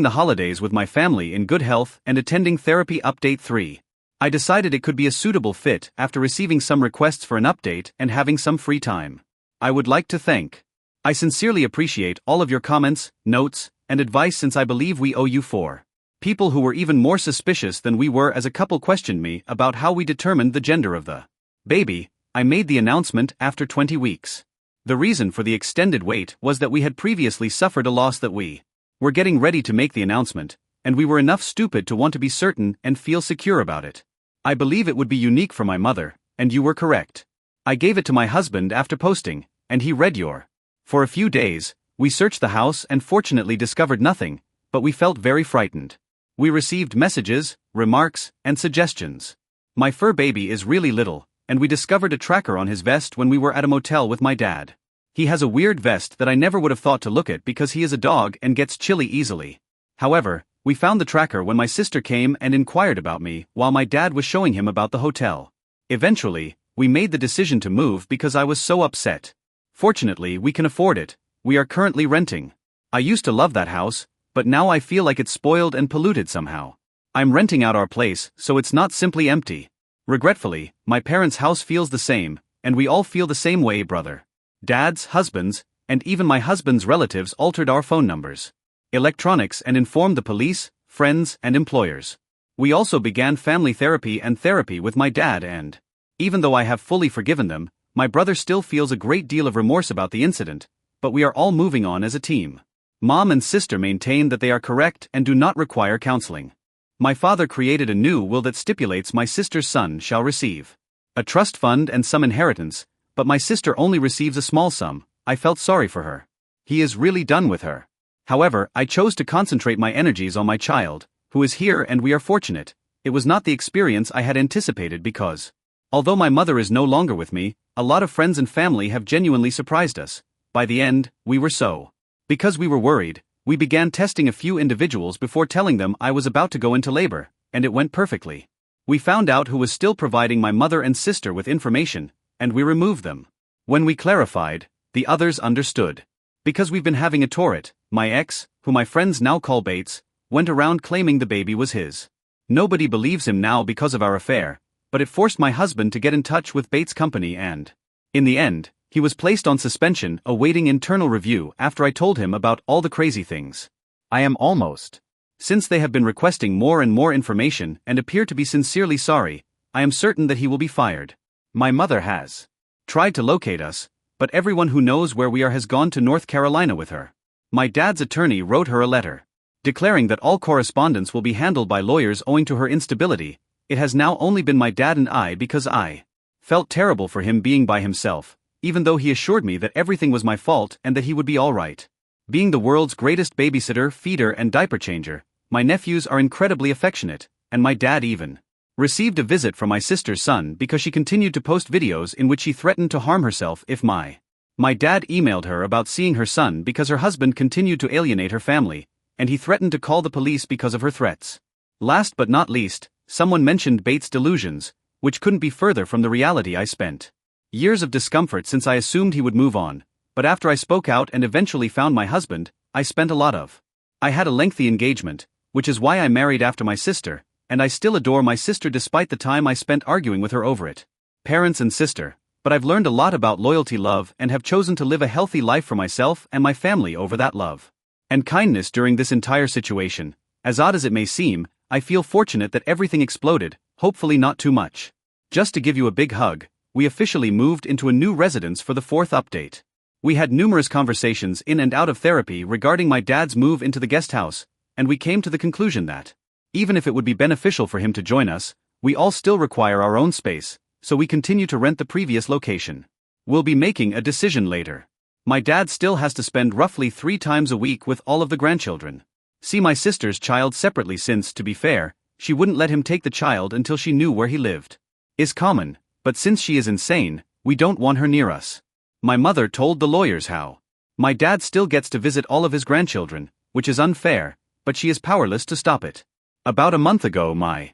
holidays with my family in good health and attending therapy. Update 3. I decided it could be a suitable fit after receiving some requests for an update and having some free time. I would like to thank. I sincerely appreciate all of your comments, notes, and advice since I believe we owe you for. People who were even more suspicious than we were as a couple questioned me about how we determined the gender of the baby. I made the announcement after 20 weeks. The reason for the extended wait was that we had previously suffered a loss that we were getting ready to make the announcement, and we were enough stupid to want to be certain and feel secure about it. I believe it would be unique for my mother, and you were correct. I gave it to my husband after posting, and he read your. For a few days, we searched the house and fortunately discovered nothing, but we felt very frightened. We received messages, remarks, and suggestions. My fur baby is really little, and we discovered a tracker on his vest when we were at a motel with my dad. He has a weird vest that I never would have thought to look at because he is a dog and gets chilly easily. However, we found the tracker when my sister came and inquired about me while my dad was showing him about the hotel. Eventually, we made the decision to move because I was so upset. Fortunately, we can afford it. We are currently renting. I used to love that house, but now I feel like it's spoiled and polluted somehow. I'm renting out our place, so it's not simply empty. Regretfully, my parents' house feels the same, and we all feel the same way, brother. Dads, husbands, and even my husband's relatives altered our phone numbers, electronics, and informed the police, friends, and employers. We also began family therapy and therapy with my dad, and even though I have fully forgiven them, my brother still feels a great deal of remorse about the incident, but we are all moving on as a team. Mom and sister maintain that they are correct and do not require counseling. My father created a new will that stipulates my sister's son shall receive a trust fund and some inheritance, but my sister only receives a small sum. I felt sorry for her. He is really done with her. However, I chose to concentrate my energies on my child, who is here, and we are fortunate. It was not the experience I had anticipated because, although my mother is no longer with me, a lot of friends and family have genuinely surprised us. By the end, we were so. Because we were worried, we began testing a few individuals before telling them I was about to go into labor, and it went perfectly. We found out who was still providing my mother and sister with information, and we removed them. When we clarified, the others understood. Because we've been having a torrent, my ex, who my friends now call Bates, went around claiming the baby was his. Nobody believes him now because of our affair, but it forced my husband to get in touch with Bates' company and, in the end, he was placed on suspension awaiting internal review after I told him about all the crazy things. I am almost. Since they have been requesting more and more information and appear to be sincerely sorry, I am certain that he will be fired. My mother has tried to locate us, but everyone who knows where we are has gone to North Carolina with her. My dad's attorney wrote her a letter, declaring that all correspondence will be handled by lawyers owing to her instability. It has now only been my dad and I because I felt terrible for him being by himself, even though he assured me that everything was my fault and that he would be all right. Being the world's greatest babysitter, feeder, and diaper changer, my nephews are incredibly affectionate, and my dad even received a visit from my sister's son because she continued to post videos in which she threatened to harm herself if my dad emailed her about seeing her son because her husband continued to alienate her family, and he threatened to call the police because of her threats. Last but not least, someone mentioned Bates' delusions, which couldn't be further from the reality. I spent years of discomfort since I assumed he would move on, but after I spoke out and eventually found my husband, I had a lengthy engagement, which is why I married after my sister, and I still adore my sister despite the time I spent arguing with her over it. Parents and sister, but I've learned a lot about loyalty, love, and have chosen to live a healthy life for myself and my family over that love and kindness during this entire situation. As odd as it may seem, I feel fortunate that everything exploded, hopefully not too much. Just to give you a big hug, we officially moved into a new residence for the 4th update. We had numerous conversations in and out of therapy regarding my dad's move into the guest house, and we came to the conclusion that, even if it would be beneficial for him to join us, we all still require our own space, so we continue to rent the previous location. We'll be making a decision later. My dad still has to spend roughly 3 times a week with all of the grandchildren. See my sister's child separately since, to be fair, she wouldn't let him take the child until she knew where he lived. Is common, but since she is insane, we don't want her near us. My mother told the lawyers how my dad still gets to visit all of his grandchildren, which is unfair, but she is powerless to stop it. About a month ago my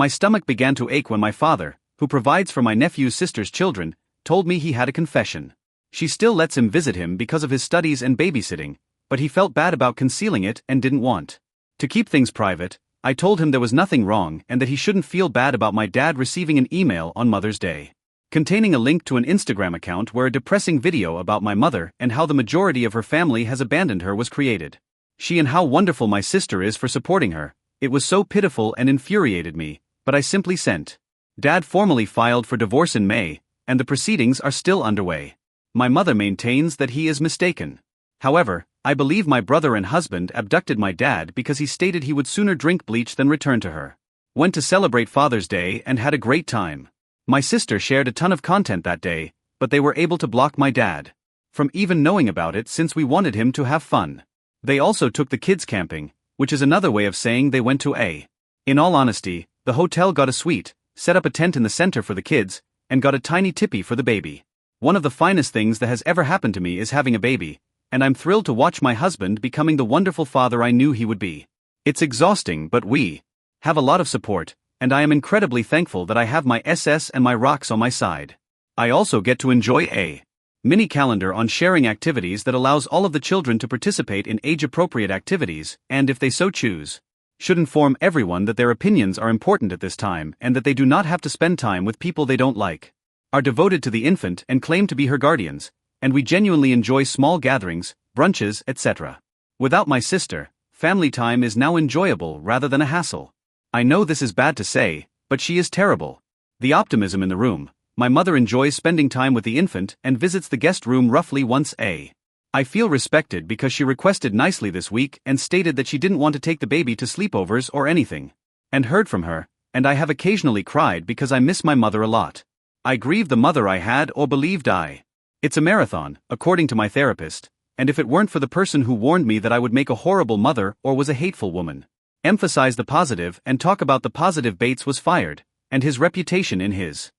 stomach began to ache when my father, who provides for my nephew's sister's children, told me he had a confession. She still lets him visit him because of his studies and babysitting, but he felt bad about concealing it and didn't want to keep things private. I told him there was nothing wrong and that he shouldn't feel bad about my dad receiving an email on Mother's Day containing a link to an Instagram account where a depressing video about my mother and how the majority of her family has abandoned her was created. She and how wonderful my sister is for supporting her. It was so pitiful and infuriated me, but I simply sent. Dad formally filed for divorce in May, and the proceedings are still underway. My mother maintains that he is mistaken. However, I believe my brother and husband abducted my dad because he stated he would sooner drink bleach than return to her. Went to celebrate Father's Day and had a great time. My sister shared a ton of content that day, but they were able to block my dad from even knowing about it since we wanted him to have fun. They also took the kids camping, which is another way of saying they went to a. In all honesty, the hotel got a suite, set up a tent in the center for the kids, and got a tiny tippy for the baby. One of the finest things that has ever happened to me is having a baby, and I'm thrilled to watch my husband becoming the wonderful father I knew he would be. It's exhausting, but we have a lot of support, and I am incredibly thankful that I have my SS and my rocks on my side. I also get to enjoy a mini calendar on sharing activities that allows all of the children to participate in age-appropriate activities, and if they so choose, should inform everyone that their opinions are important at this time and that they do not have to spend time with people they don't like, are devoted to the infant and claim to be her guardians, and we genuinely enjoy small gatherings, brunches, etc. Without my sister, family time is now enjoyable rather than a hassle. I know this is bad to say, but she is terrible. The optimism in the room. My mother enjoys spending time with the infant and visits the guest room roughly once a. I feel respected because she requested nicely this week and stated that she didn't want to take the baby to sleepovers or anything. And heard from her, and I have occasionally cried because I miss my mother a lot. I grieve the mother I had or believed I. It's a marathon, according to my therapist, and if it weren't for the person who warned me that I would make a horrible mother or was a hateful woman, emphasize the positive and talk about the positive, Bates was fired, and his reputation in his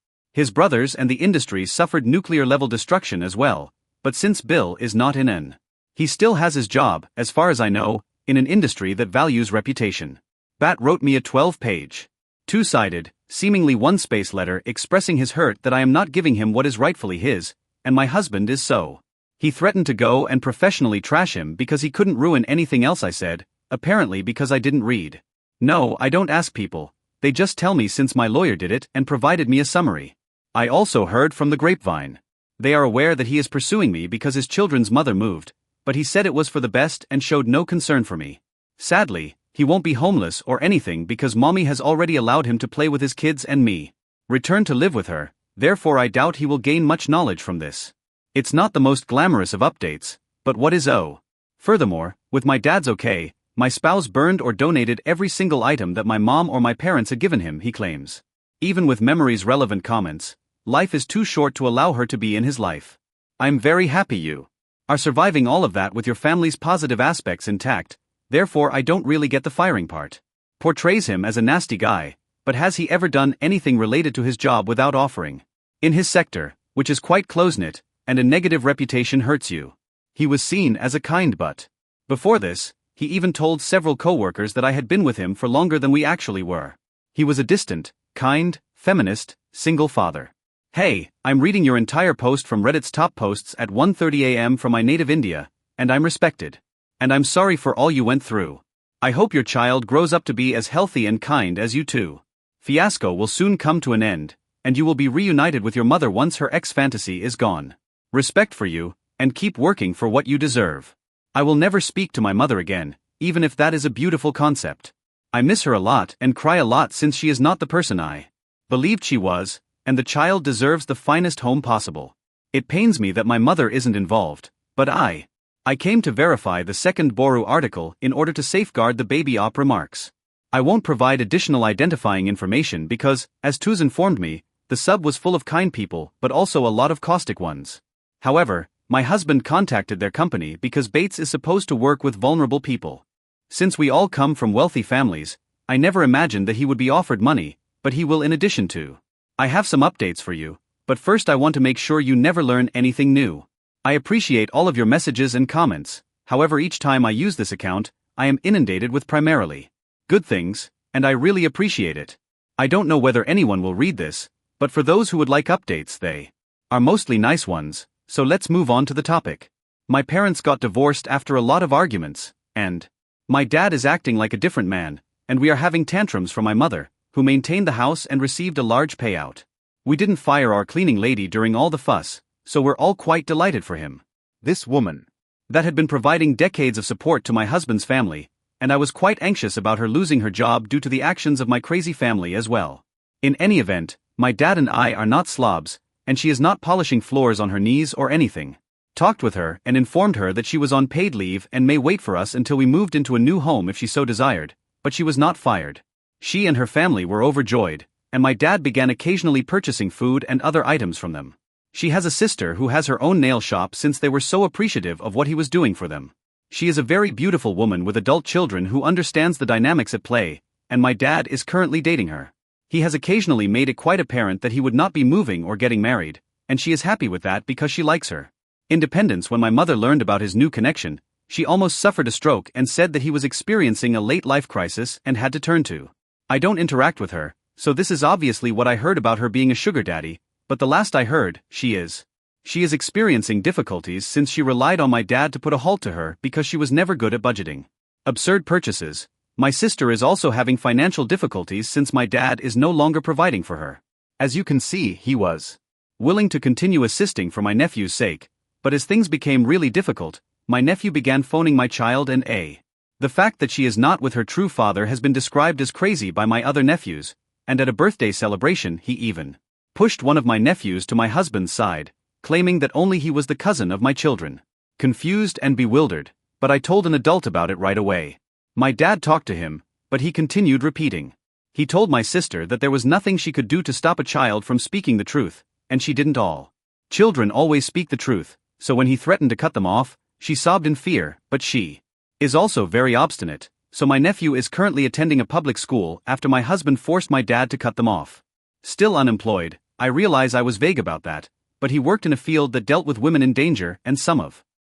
brothers and the industry suffered nuclear-level destruction as well, but since Bill is not in an, he still has his job, as far as I know, in an industry that values reputation. Bat wrote me a 12-page, 2-sided, seemingly one-space letter expressing his hurt that I am not giving him what is rightfully his, and my husband is so. He threatened to go and professionally trash him because he couldn't ruin anything else I said, apparently because I didn't read. No, I don't ask people, they just tell me since my lawyer did it and provided me a summary. I also heard from the grapevine. They are aware that he is pursuing me because his children's mother moved, but he said it was for the best and showed no concern for me. Sadly, he won't be homeless or anything because mommy has already allowed him to play with his kids and me. Return to live with her, therefore I doubt he will gain much knowledge from this. It's not the most glamorous of updates, but what is oh? Furthermore, with my dad's okay, my spouse burned or donated every single item that my mom or my parents had given him, he claims. Even with memories relevant comments, life is too short to allow her to be in his life. I'm very happy you are surviving all of that with your family's positive aspects intact, therefore I don't really get the firing part. Portrays him as a nasty guy, but has he ever done anything related to his job without offering? In his sector, which is quite close-knit, and a negative reputation hurts you. He was seen as a kind but. Before this, he even told several co-workers that I had been with him for longer than we actually were. He was a distant, kind, feminist, single father. Hey, I'm reading your entire post from Reddit's top posts at 1:30 a.m. from my native India, and I'm respected. And I'm sorry for all you went through. I hope your child grows up to be as healthy and kind as you too. Fiasco will soon come to an end, and you will be reunited with your mother once her ex-fantasy is gone. Respect for you, and keep working for what you deserve. I will never speak to my mother again, even if that is a beautiful concept. I miss her a lot and cry a lot since she is not the person I believed she was, and the child deserves the finest home possible. It pains me that my mother isn't involved, but I came to verify the second Boru article in order to safeguard the baby op remarks. I won't provide additional identifying information because, as Tuz informed me, the sub was full of kind people but also a lot of caustic ones. However, my husband contacted their company because Bates is supposed to work with vulnerable people. Since we all come from wealthy families, I never imagined that he would be offered money, but he will in addition to. I have some updates for you, but first I want to make sure you never learn anything new. I appreciate all of your messages and comments, however each time I use this account, I am inundated with primarily good things, and I really appreciate it. I don't know whether anyone will read this, but for those who would like updates they are mostly nice ones, so let's move on to the topic. My parents got divorced after a lot of arguments, and my dad is acting like a different man, and we are having tantrums from my mother, who maintained the house and received a large payout. We didn't fire our cleaning lady during all the fuss, so we're all quite delighted for him.
This woman
that had been providing decades of support to my husband's family, and I was quite anxious about her losing her job due to the actions of my crazy family as well. In any event, my dad and I are not slobs, and she is not polishing floors on her knees or anything. Talked with her and informed her that she was on paid leave and may wait for us until we moved into a new home if she so desired, but she was not fired. She and her family were overjoyed, and my dad began occasionally purchasing food and other items from them. She has a sister who has her own nail shop since they were so appreciative of what he was doing for them. She is a very beautiful woman with adult children who understands the dynamics at play, and my dad is currently dating her. He has occasionally made it quite apparent that he would not be moving or getting married, and she is happy with that because she likes her independence. When my mother learned about his new connection, she almost suffered a stroke and said that he was experiencing a late life crisis and had to turn to. I don't interact with her, so this is obviously what I heard about her being a sugar daddy, but the last I heard, she is experiencing difficulties since she relied on my dad to put a halt to her because she was never good at budgeting. Absurd purchases. My sister is also having financial difficulties since my dad is no longer providing for her. As you can see, he was willing to continue assisting for my nephew's sake, but as things became really difficult, my nephew began phoning my child and the fact that she is not with her true father has been described as crazy by my other nephews, and at a birthday celebration he even pushed one of my nephews to my husband's side, claiming that only he was the cousin of my children. Confused and bewildered, but I told an adult about it right away. My dad talked to him, but he continued repeating. He told my sister that there was nothing she could do to stop a child from speaking the truth, and she didn't. All children always speak the truth, so when he threatened to cut them off, she sobbed in fear, but she is also very obstinate, so my nephew is currently attending a public school after my husband forced my dad to cut them off. Still unemployed, I realize I was vague about that, but he worked in a field that dealt with women in danger and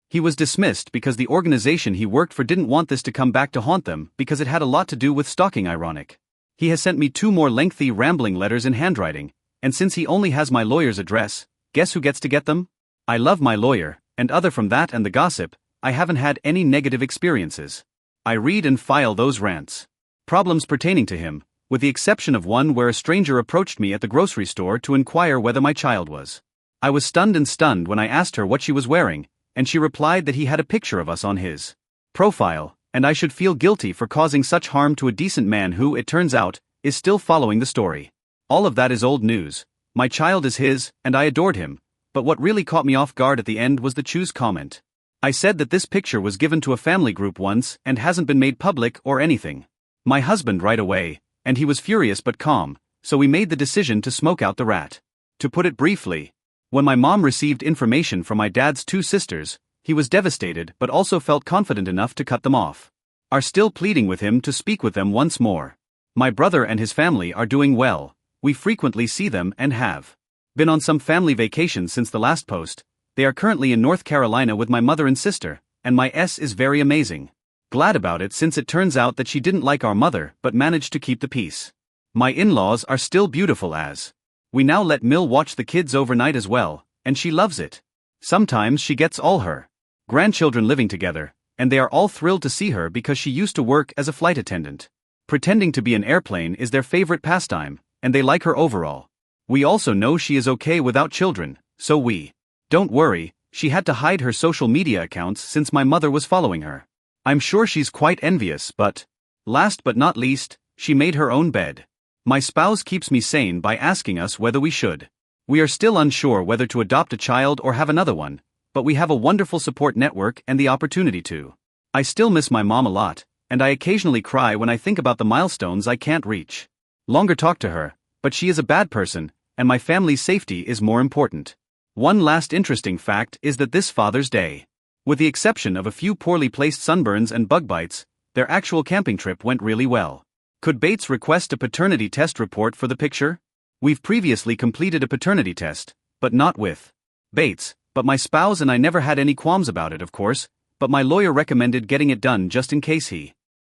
he was dismissed because the organization he worked for didn't want this to come back to haunt them because it had a lot to do with stalking. Ironic. He has sent me 2 more lengthy rambling letters in handwriting, and since he only has my lawyer's address, guess who gets to get them? I love my lawyer, and other from that and the gossip, I haven't had any negative experiences. I read and file those rants. Problems pertaining to him, with the exception of one where a stranger approached me at the grocery store to inquire whether my child was. I was stunned when I asked her what she was wearing, and she replied that he had a picture of us on his profile, and I should feel guilty for causing such harm to a decent man who, it turns out, is still following the story. All of that is old news. My child is his, and I adored him, but what really caught me off guard at the end was the choose comment. I said that this picture was given to a family group once and hasn't been made public or anything. My husband right away, and he was furious but calm, so we made the decision to smoke out the rat. To put it briefly, when my mom received information from my dad's 2 sisters, he was devastated but also felt confident enough to cut them off. are still pleading with him to speak with them once more. My brother and his family are doing well. We frequently see them and have been on some family vacations since the last post. They are currently in North Carolina with my mother and sister, and my S is very amazing. Glad about it since it turns out that she didn't like our mother but managed to keep the peace. My in-laws are still beautiful as we now let Mill watch the kids overnight as well, and she loves it. Sometimes she gets all her grandchildren living together, and they are all thrilled to see her because she used to work as a flight attendant. Pretending to be an airplane is their favorite pastime, and they like her overall. We also know she is okay without children, so we don't worry. She had to hide her social media accounts since my mother was following her. I'm sure she's quite envious, but last but not least, she made her own bed. My spouse keeps me sane by asking us whether we should. We are still unsure whether to adopt a child or have another one, but we have a wonderful support network and the opportunity to. I still miss my mom a lot, and I occasionally cry when I think about the milestones I can't reach. Longer talk to her, but she is a bad person, and my family's safety is more important. One last interesting fact is that this Father's Day, with the exception of a few poorly placed sunburns and bug bites, their actual camping trip went really well. Could Bates request a paternity test report for the picture? We've previously completed a paternity test, but not with Bates, but my spouse and I never had any qualms about it, of course, but my lawyer recommended getting it done just in case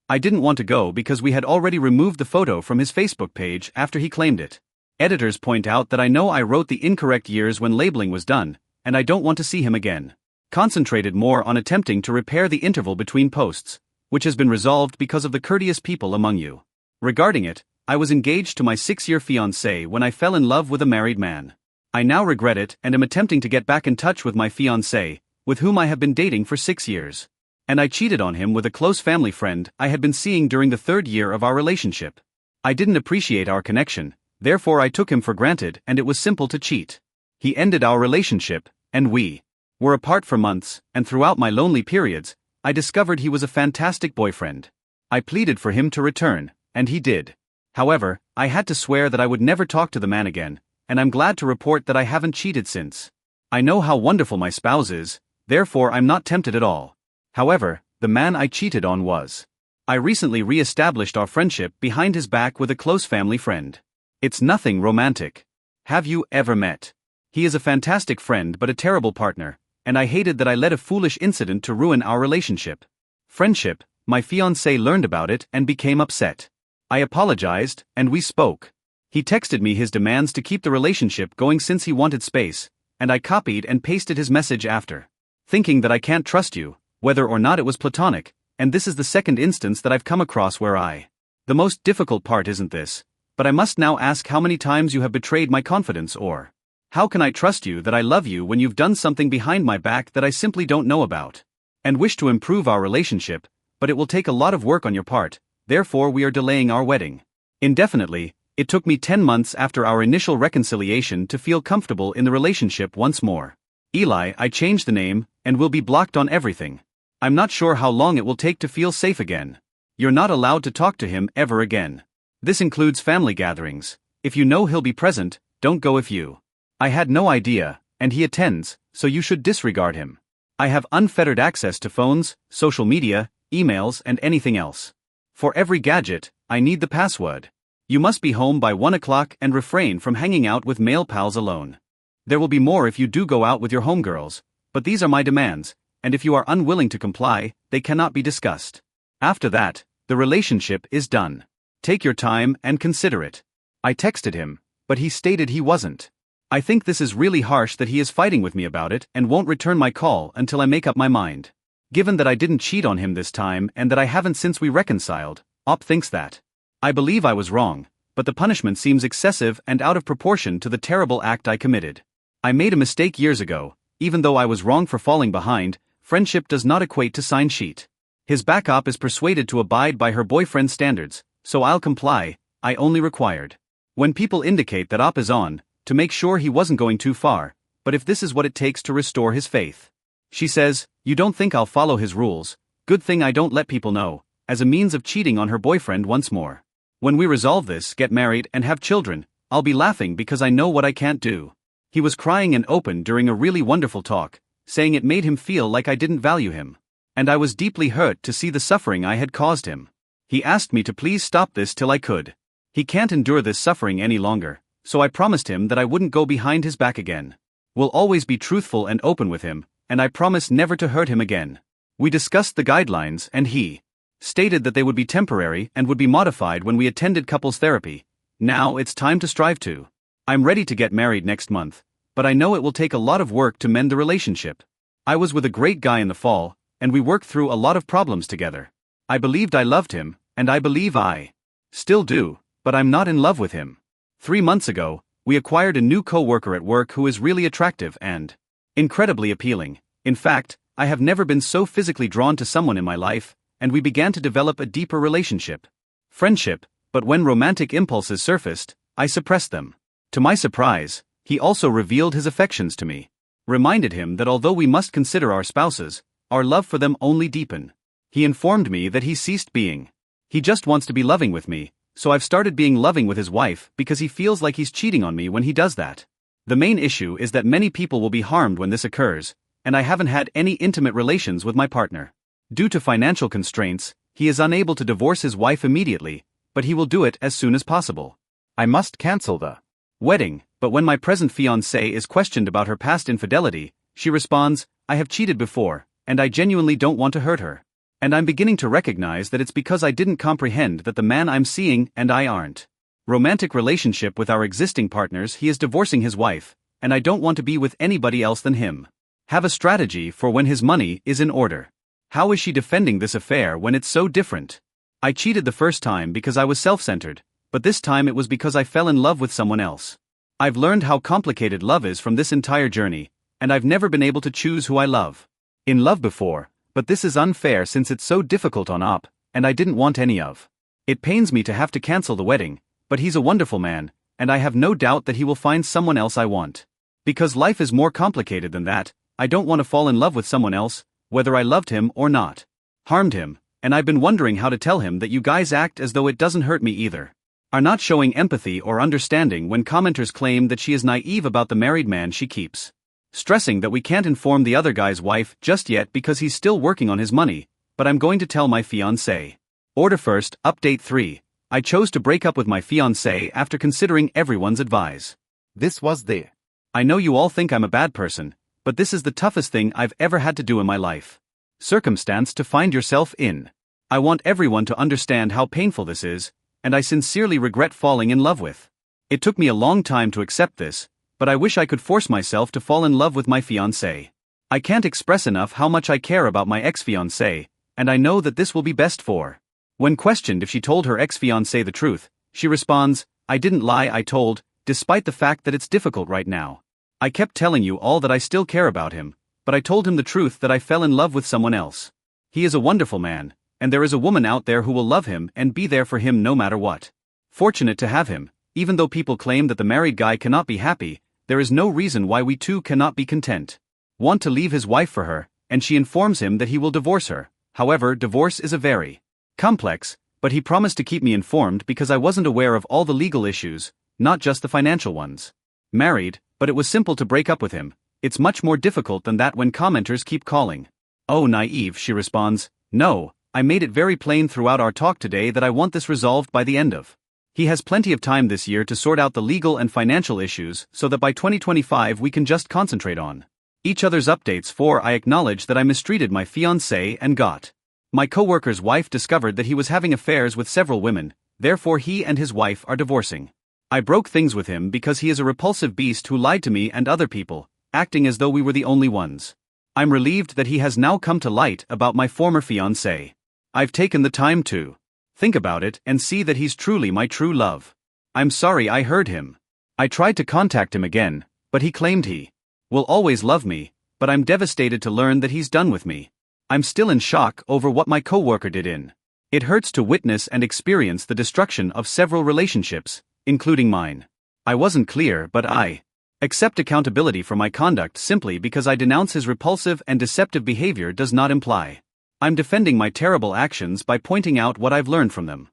I didn't want to go because we had already removed the photo from his Facebook page after he claimed it. Editors point out that I know I wrote the incorrect years when labeling was done, and I don't want to see him again. Concentrated more on attempting to repair the interval between posts, which has been resolved because of the courteous people among you. Regarding it, I was engaged to my 6-year fiancé when I fell in love with a married man. I now regret it and am attempting to get back in touch with my fiancé, with whom I have been dating for 6 years. And I cheated on him with a close family friend I had been seeing during the 3rd year of our relationship. I didn't appreciate our connection, therefore I took him for granted and it was simple to cheat. He ended our relationship, and we were apart for months, and throughout my lonely periods, I discovered he was a fantastic boyfriend. I pleaded for him to return, and he did. However, I had to swear that I would never talk to the man again, and I'm glad to report that I haven't cheated since. I know how wonderful my spouse is, therefore I'm not tempted at all. However, the man I cheated on was. I recently re-established our friendship behind his back with a close family friend. It's nothing romantic. Have you ever met? He is a fantastic friend but a terrible partner, and I hated that I let a foolish incident to ruin our relationship. Friendship, my fiancé learned about it and became upset. I apologized, and we spoke. He texted me his demands to keep the relationship going since he wanted space, and I copied and pasted his message after. Thinking that I can't trust you, whether or not it was platonic, and this is the second instance that I've come across where The most difficult part isn't this, but I must now ask how many times you have betrayed my confidence, or how can I trust you that I love you when you've done something behind my back that I simply don't know about? And wish to improve our relationship, but it will take a lot of work on your part, therefore we are delaying our wedding indefinitely. It took me 10 months after our initial reconciliation to feel comfortable in the relationship once more. Eli, I changed the name, and will be blocked on everything. I'm not sure how long it will take to feel safe again. You're not allowed to talk to him ever again. This includes family gatherings. If you know he'll be present, don't go if you. I had no idea, and he attends, so you should disregard him. I have unfettered access to phones, social media, emails, and anything else. For every gadget, I need the password. You must be home by 1 o'clock and refrain from hanging out with male pals alone. There will be more if you do go out with your homegirls, but these are my demands, and if you are unwilling to comply, they cannot be discussed. After that, the relationship is done. Take your time and consider it. I texted him, but he stated he wasn't. I think this is really harsh that he is fighting with me about it and won't return my call until I make up my mind. Given that I didn't cheat on him this time and that I haven't since we reconciled, Op thinks that I believe I was wrong, but the punishment seems excessive and out of proportion to the terrible act I committed. I made a mistake years ago. Even though I was wrong for falling behind, friendship does not equate to sign sheet. His backup is persuaded to abide by her boyfriend's standards, so I'll comply. I only required when people indicate that Op is on, to make sure he wasn't going too far, but if this is what it takes to restore his faith. She says, you don't think I'll follow his rules, good thing I don't let people know, as a means of cheating on her boyfriend once more. When we resolve this, get married and have children, I'll be laughing because I know what I can't do. He was crying and open during a really wonderful talk, saying it made him feel like I didn't value him. and I was deeply hurt to see the suffering I had caused him. He asked me to please stop this till I could. He can't endure this suffering any longer, so I promised him that I wouldn't go behind his back again. Will always be truthful and open with him, and I promise never to hurt him again. We discussed the guidelines and he stated that they would be temporary and would be modified when we attended couples therapy. Now it's time to strive to. I'm ready to get married next month, but I know it will take a lot of work to mend the relationship. I was with a great guy in the fall, and we worked through a lot of problems together. I believed I loved him, and I believe I still do, but I'm not in love with him. 3 months ago, we acquired a new co-worker at work who is really attractive and incredibly appealing. In fact, I have never been so physically drawn to someone in my life, and we began to develop a deeper relationship. Friendship, but when romantic impulses surfaced, I suppressed them. To my surprise, he also revealed his affections to me. Reminded him that although we must consider our spouses, our love for them only deepen. He informed me that he ceased being. He just wants to be loving with me, so I've started being loving with his wife because he feels like he's cheating on me when he does that. The main issue is that many people will be harmed when this occurs, and I haven't had any intimate relations with my partner. Due to financial constraints, he is unable to divorce his wife immediately, but he will do it as soon as possible.
I must cancel the
wedding, but when my present fiancée is questioned about her past infidelity, she responds, I have cheated before, and I genuinely don't want to hurt her. And I'm beginning to recognize that it's because I didn't comprehend that the man I'm seeing and I aren't. Romantic relationship with our existing partners. He is divorcing his wife, and I don't want to be with anybody else than him. Have a strategy for when his money is in order. How is she defending this affair when it's so different? I cheated the first time because I was self-centered, but this time it was because I fell in love with someone else. I've learned how complicated love is from this entire journey, and I've never been able to choose who I love. In love before, but this is unfair since it's so difficult on op, and I didn't want any of. It pains me to have to cancel the wedding, but he's a wonderful man, and I have no doubt that he will find someone else I want. Because life is more complicated than that, I don't want to fall in love with someone else, whether I loved him or not. Harmed him, and I've been wondering how to tell him that you guys act as though it doesn't hurt me either. Are not showing empathy or understanding when commenters claim that she is naive about the married man she keeps. Stressing that we can't inform the other guy's wife just yet because he's still working on his money, but I'm going to tell my fiancé. Order first, update 3. I chose to break up with my fiancé after considering everyone's advice.
This was the
I know you all think I'm a bad person, but this is the toughest thing I've ever had to do in my life. Circumstance to find yourself in. I want everyone to understand how painful this is, and I sincerely regret falling in love with. It took me a long time to accept this, but I wish I could force myself to fall in love with my fiancé. I can't express enough how much I care about my ex-fiancé, and I know that this will be best for. When questioned if she told her ex-fiancé the truth, she responds, I didn't lie, I told, despite the fact that it's difficult right now. I kept telling you all that I still care about him, but I told him the truth that I fell in love with someone else. He is a wonderful man, and there is a woman out there who will love him and be there for him no matter what. Fortunate to have him, even though people claim that the married guy cannot be happy, there is no reason why we two cannot be content. Want to leave his wife for her, and she informs him that he will divorce her. However, divorce is a very complex, but he promised to keep me informed because I wasn't aware of all the legal issues, not just the financial ones. Married, but it was simple to break up with him. It's much more difficult than that when commenters keep calling. Oh, naive, she responds. No, I made it very plain throughout our talk today that I want this resolved by the end of. He has plenty of time this year to sort out the legal and financial issues so that by 2025 we can just concentrate on each other's updates. For I acknowledge that I mistreated my fiancé and got my coworker's wife discovered that he was having affairs with several women, therefore he and his wife are divorcing. I broke things with him because he is a repulsive beast who lied to me and other people, acting as though we were the only ones. I'm relieved that he has now come to light about my former fiancé. I've taken the time to think about it and see that he's truly my true love. I'm sorry I hurt him. I tried to contact him again, but he claimed he will always love me, but I'm devastated to learn that he's done with me. I'm still in shock over what my coworker did in. It hurts to witness and experience the destruction of several relationships, including mine. I wasn't clear, but I accept accountability for my conduct simply because I denounce his repulsive and deceptive behavior does not imply I'm defending my terrible actions by pointing out what I've learned from them.